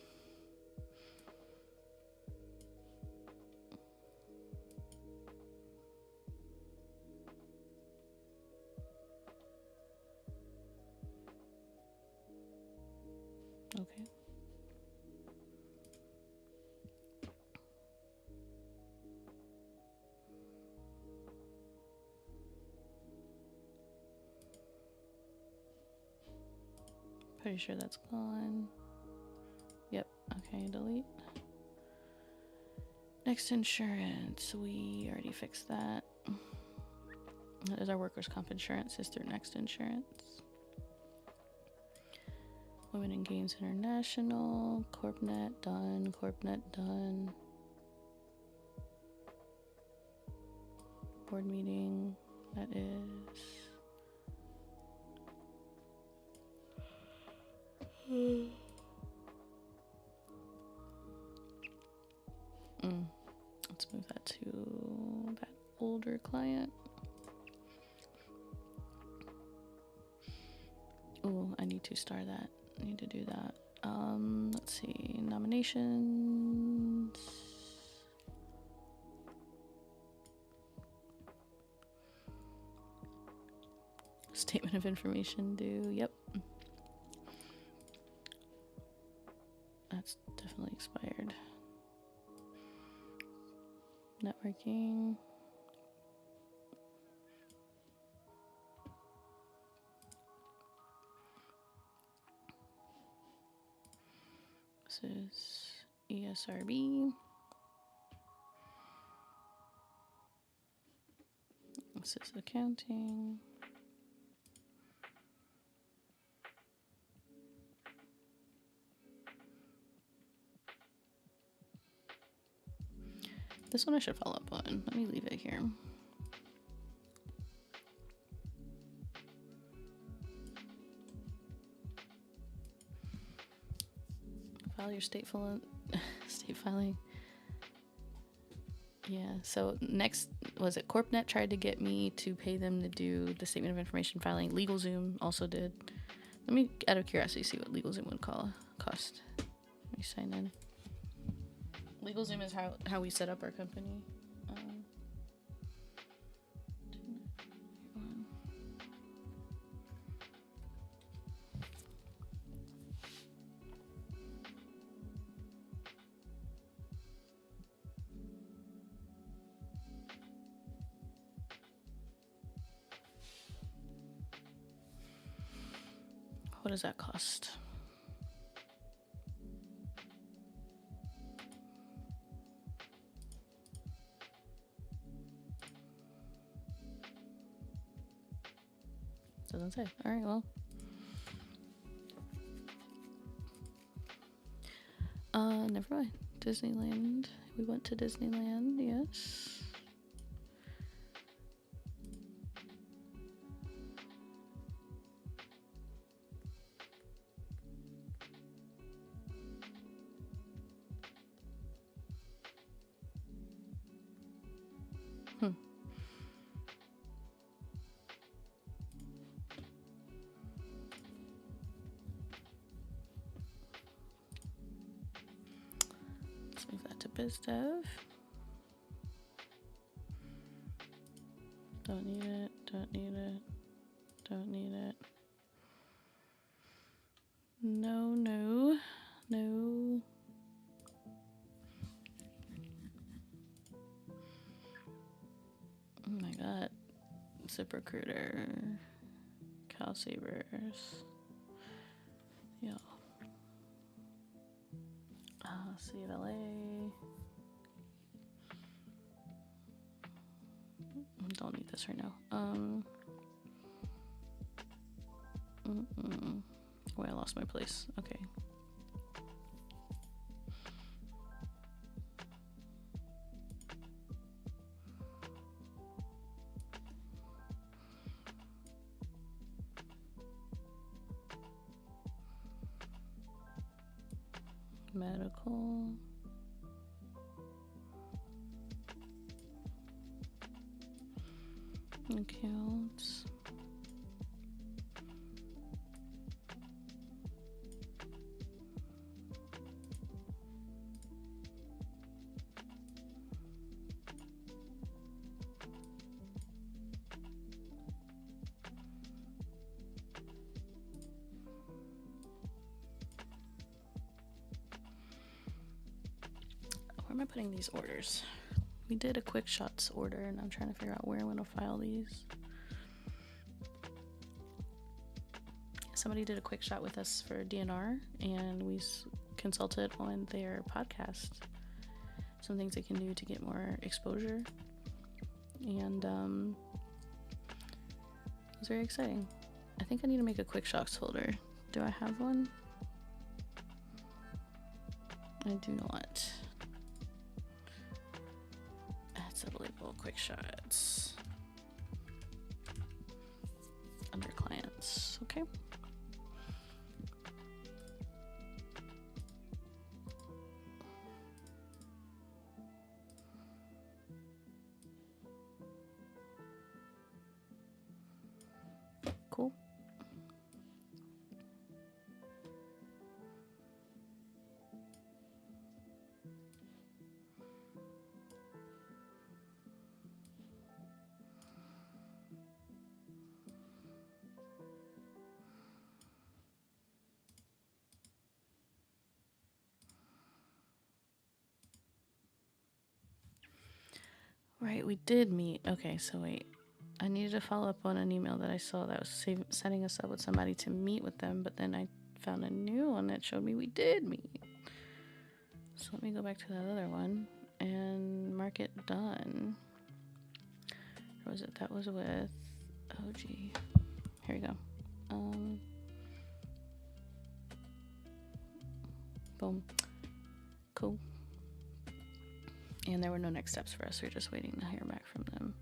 Okay. Pretty sure that's gone. Yep. Okay, delete. Next insurance. We already fixed that. That is our workers' comp insurance. Is through Next Insurance. Women in Games International. CorpNet done. CorpNet done. Board meeting. That is. Let's move that to that older client. Oh, I need to star that. I need to do that. Let's see. Nominations. Statement of information due. Yep. That's definitely expired. Networking. This is ESRB. This is accounting. This one I should follow up on. Let me leave it here. File your state filing. Yeah, so next, was it CorpNet tried to get me to pay them to do the statement of information filing. LegalZoom also did. Let me, out of curiosity, see what LegalZoom would cost. Let me sign in. LegalZoom is how we set up our company. What does that cost? Doesn't say. All right, well. Never mind. Disneyland. We went to Disneyland, yes. Let's move that to BizDev. Don't need it, don't need it, don't need it. No, no, no. Oh my god. ZipRecruiter. CalSavers. Yo. C of LA. Don't need this right now. Wait, I lost my place. Okay. Medical. Accounts. Where am I putting these orders? We did a quick shots order and I'm trying to figure out where I'm going to file these. Somebody did a quick shot with us for DNR and we consulted on their podcast. Some things they can do to get more exposure. And it was very exciting. I think I need to make a quick shots folder. Do I have one? I do not. That's unbelievable. Quick shots. Under clients. Okay. Cool. Right, we did meet. Okay, so wait. I needed to follow up on an email that I saw that was setting us up with somebody to meet with them, but then I found a new one that showed me we did meet. So let me go back to that other one and mark it done. Or was it? That was with OG. Here we go. Boom. Cool. And there were no next steps for us. We were just waiting to hear back from them.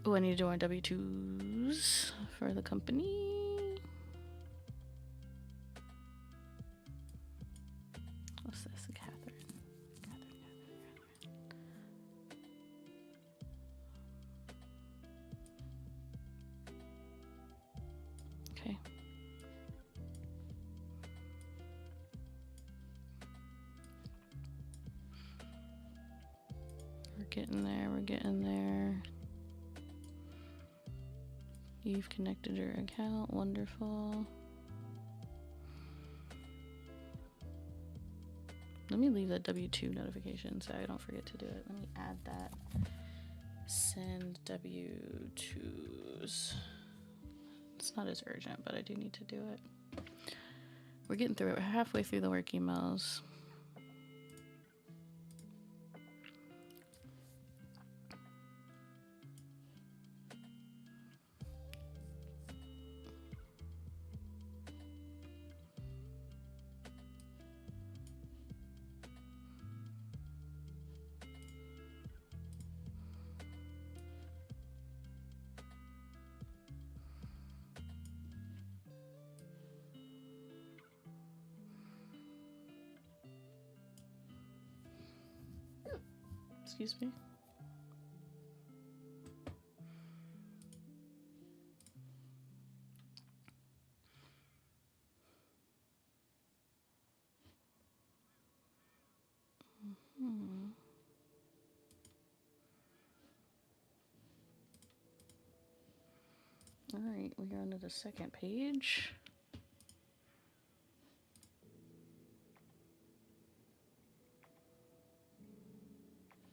Oh, I need to do our W-2s for the company. What's this? Catherine. Okay. We're getting there. We're getting there. You've connected your account. Wonderful. Let me leave the W-2 notification so I don't forget to do it. Let me add that. Send W-2s. It's not as urgent, but I do need to do it. We're getting through it. We're halfway through the work emails. Excuse me. All right, we are on to the second page.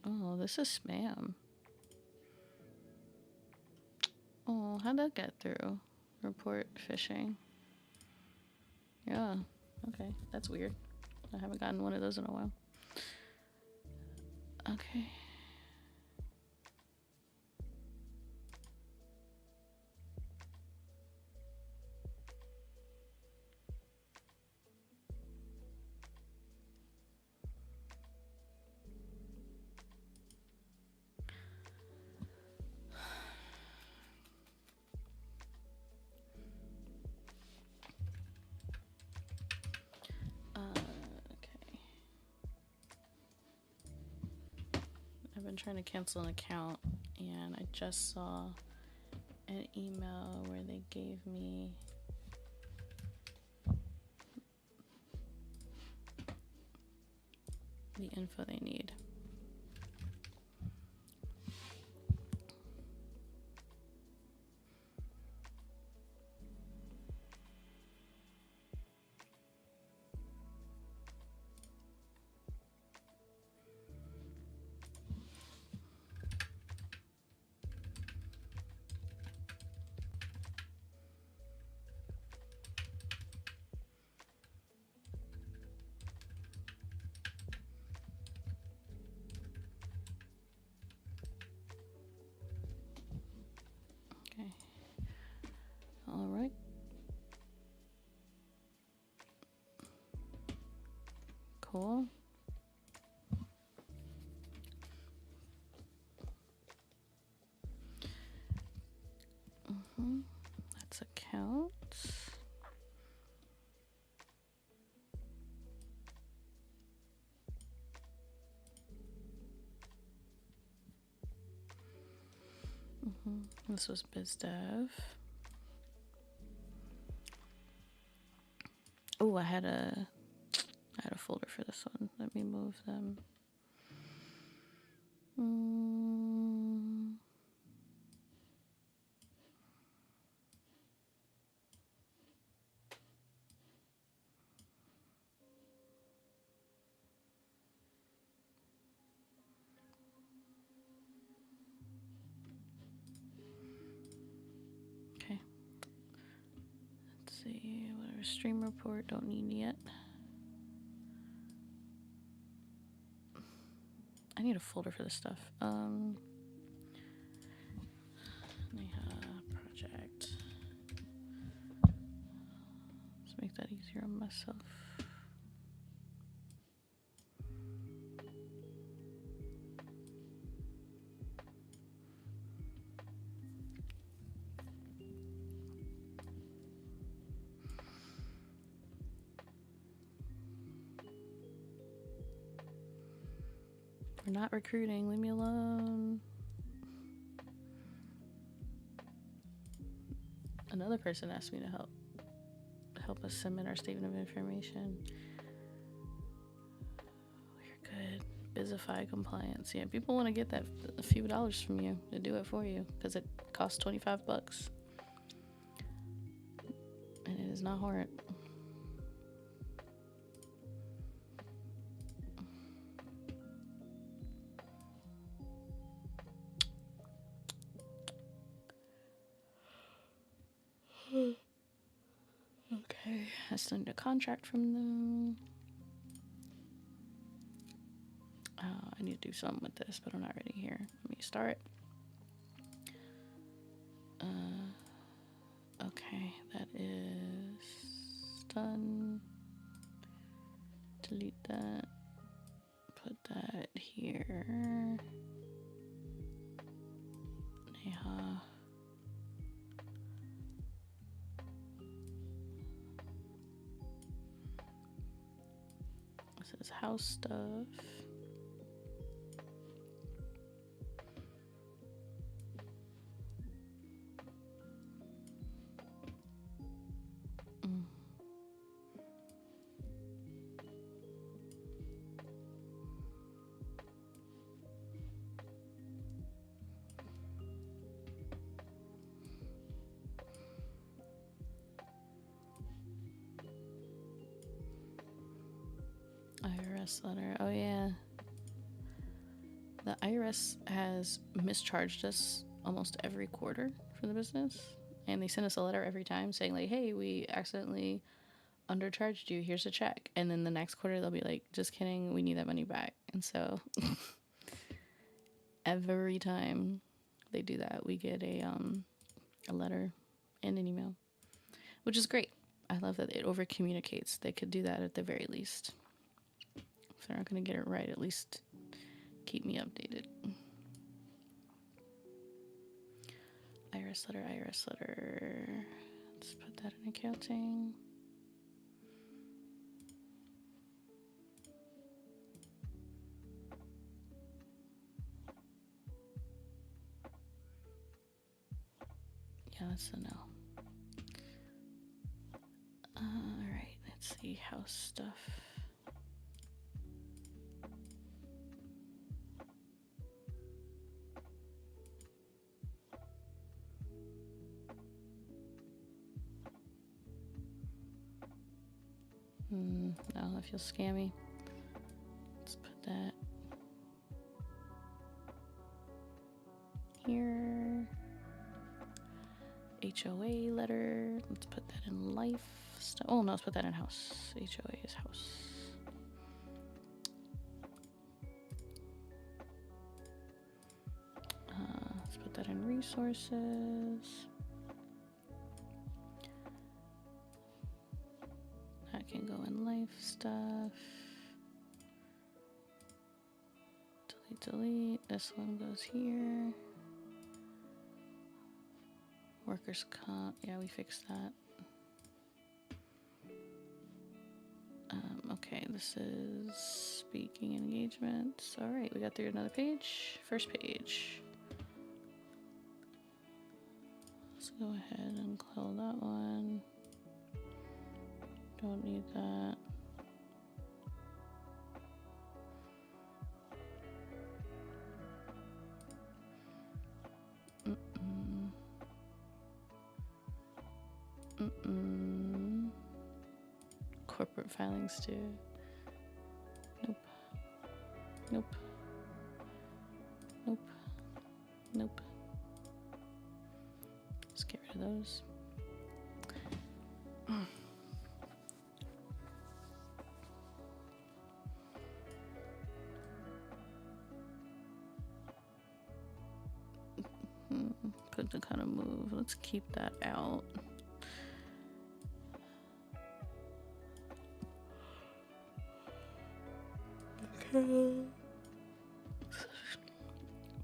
Oh, this is spam. Oh, how'd that get through? Report phishing. Yeah, okay, that's weird. I haven't gotten one of those in a while. Okay. Okay. I've been trying to cancel an account, and I just saw an email where they gave me the info they need. Okay. All right. Cool. That's accounts. This was BizDev. Oh, I had a folder for this one. Let me move them. Okay. Let's see. Whatever. Stream report. Don't need yet. I need a folder for this stuff. Project. Let's make that easier on myself. We're not recruiting. Leave me alone. Another person asked me to help us submit our statement of information. We're good. Bizify compliance. Yeah, people want to get that a few dollars from you to do it for you because it costs $25, and it is not hard. Okay, I still need a contract from them. I need to do something with this, but I'm not ready here. Let me start. Okay, that is done. Delete that. Put that here. Neha. This is house stuff. IRS letter. Oh yeah. The IRS has mischarged us almost every quarter for the business. And they send us a letter every time saying like, hey, we accidentally undercharged you. Here's a check. And then the next quarter, they'll be like, just kidding. We need that money back. And so every time they do that, we get a letter and an email, which is great. I love that it over communicates. They could do that at the very least. If they're not going to get it right, at least keep me updated. IRS letter. Let's put that in accounting. Yeah, that's a no. Alright, let's see. House stuff. No, that feels scammy. Let's put that here. HOA letter. Let's put that in life stuff. Oh no, let's put that in house. HOA is house. Let's put that in resources. That can go in life stuff. Delete. This one goes here. Workers' comp. Yeah, we fixed that. Okay, this is speaking engagements. All right, we got through another page. First page. Let's go ahead and close that one. Don't need that. Corporate filings too. Nope. Nope. Nope. Nope. Let's get rid of those. Put the kind of move. Let's keep that out.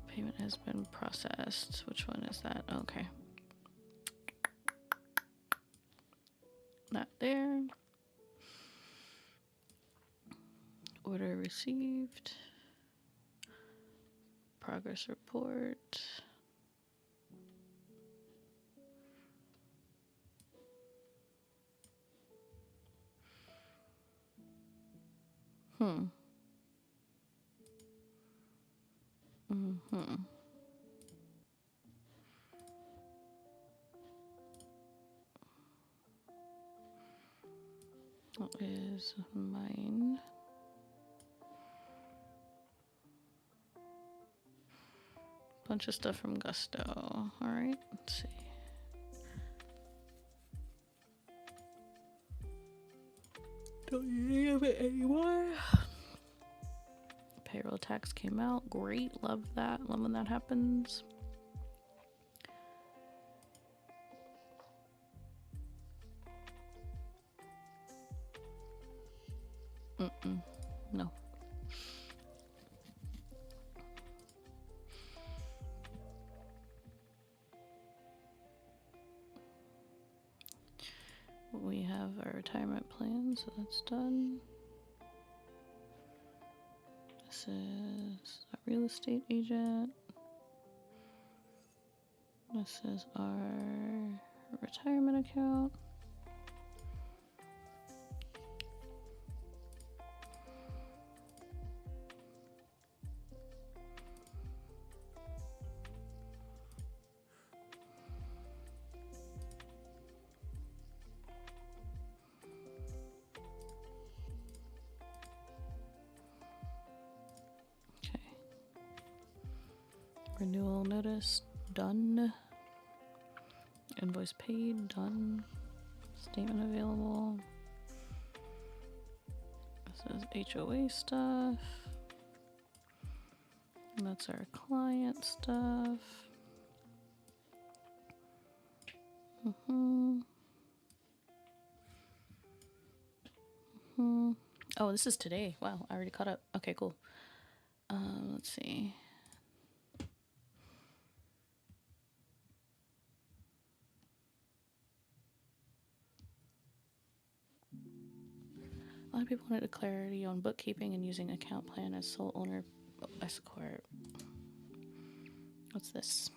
Payment has been processed. Which one is that? Okay. Not there. Order received. Progress report. What is mine? Bunch of stuff from Gusto. All right, let's see. Don't need any of it anymore. Payroll tax came out. Great. Love that. Love when that happens. No. We have our retirement plan, so that's done. This is a real estate agent. This is our retirement account. Renewal notice, done. Invoice paid, done. Statement available. This is HOA stuff. And that's our client stuff. Oh, this is today. Wow, I already caught up. Okay, cool. Let's see. A lot of people wanted clarity on bookkeeping and using account plan as sole owner S corp. What's this?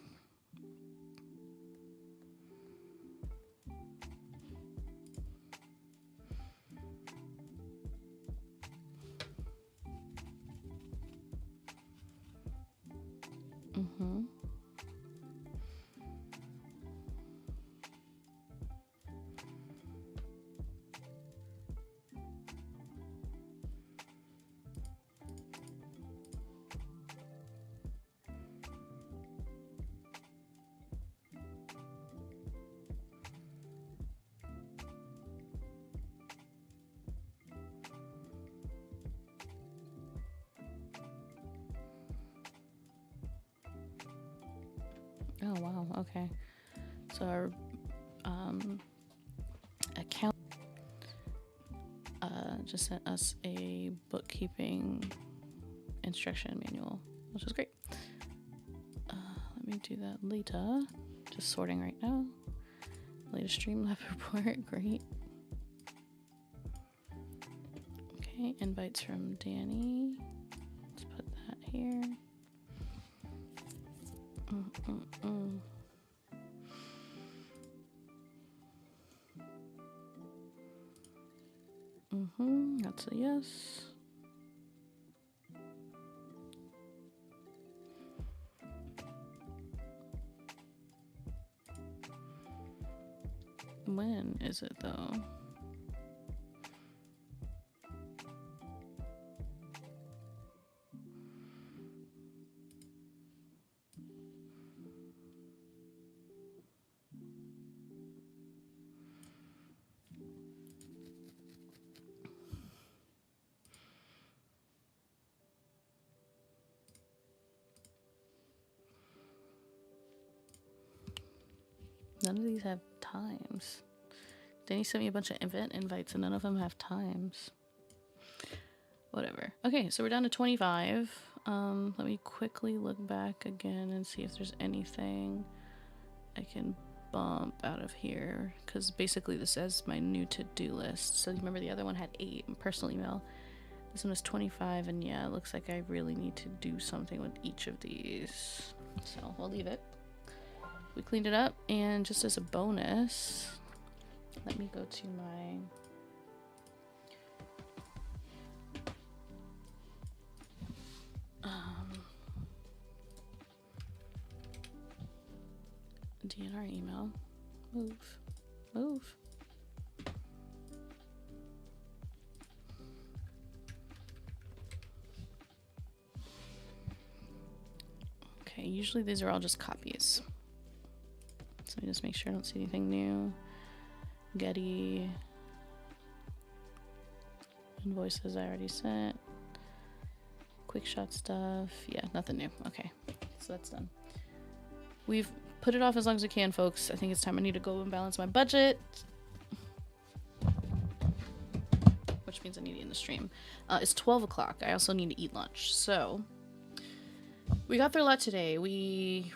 Oh, wow. Okay. So our account just sent us a bookkeeping instruction manual, which is great. Let me do that later. Just sorting right now. Latest Streamlab report. Great. Okay. Invites from Danny. Let's put that here. That's a yes. When is it though? None of these have times. Danny sent me a bunch of event invites and none of them have times. Whatever. Okay, so we're down to 25. Let me quickly look back again and see if there's anything I can bump out of here. Because basically this is my new to-do list. So you remember the other one had 8 in personal email. This one is 25, and yeah, it looks like I really need to do something with each of these. So we'll leave it. We cleaned it up, and just as a bonus, let me go to my DNR email. Move. Okay, usually these are all just copies. So let me just make sure I don't see anything new. Getty. Invoices I already sent. Quick shot stuff. Yeah, nothing new. Okay, so that's done. We've put it off as long as we can, folks. I think it's time I need to go and balance my budget. Which means I need to end the stream. It's 12 o'clock. I also need to eat lunch. So we got through a lot today. We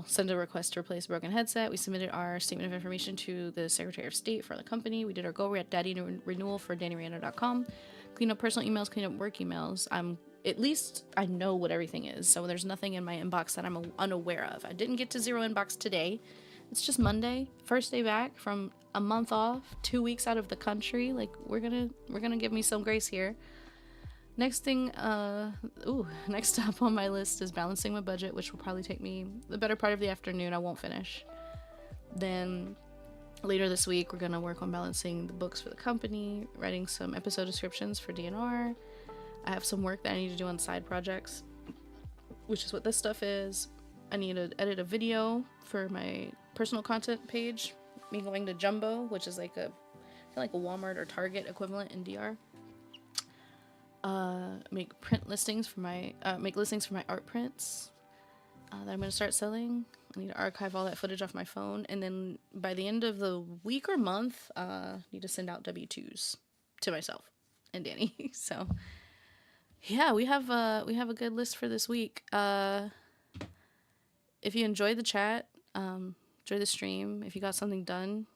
sent a request to replace a broken headset. We submitted our statement of information to the Secretary of State for the company. We did our GoDaddy renewal for DannyRihanna.com. Cleaned up personal emails, cleaned up work emails. At least I know what everything is. So there's nothing in my inbox that I'm unaware of. I didn't get to zero inbox today. It's just Monday, first day back from a month off, 2 weeks out of the country. Like we're gonna give me some grace here. Next thing, next up on my list is balancing my budget, which will probably take me the better part of the afternoon. I won't finish. Then later this week, we're gonna work on balancing the books for the company, writing some episode descriptions for DNR. I have some work that I need to do on side projects, which is what this stuff is. I need to edit a video for my personal content page. Me going to Jumbo, which is like a Walmart or Target equivalent in DR. make print listings for my make listings for my art prints that I'm gonna start selling. I need to archive all that footage off my phone, and then by the end of the week or month, need to send out W-2s to myself and Danny. So yeah, we have a good list for this week. If you enjoyed the chat, enjoy the stream. If you got something done,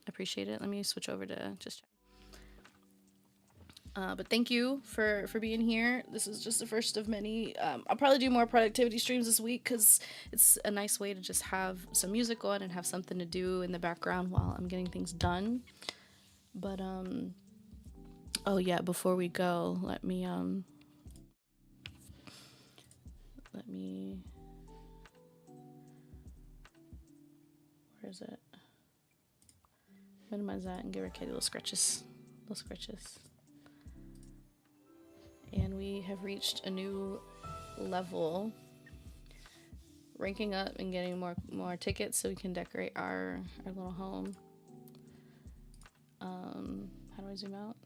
appreciate it. Let me switch over to just chat. But thank you for being here. This is just the first of many. I'll probably do more productivity streams this week because it's a nice way to just have some music on and have something to do in the background while I'm getting things done. But oh yeah, before we go, let me where is it? Minimize that and give her Katie little scratches. Little scratches. And we have reached a new level, ranking up and getting more tickets so we can decorate our little home. How do I zoom out?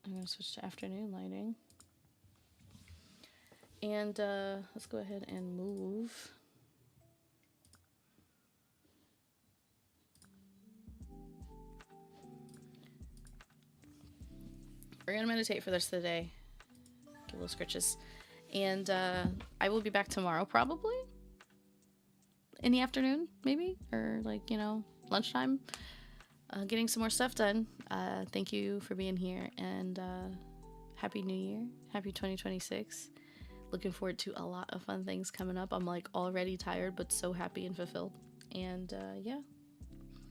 I'm gonna switch to afternoon lighting. And let's go ahead and move. We're gonna meditate for the rest of the day. Give little scratches. And I will be back tomorrow, probably. In the afternoon, maybe? Or like, lunchtime. Getting some more stuff done. Thank you for being here. And Happy New Year. Happy 2026. Looking forward to a lot of fun things coming up. I'm like already tired, but so happy and fulfilled. And yeah,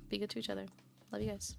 be good to each other. Love you guys.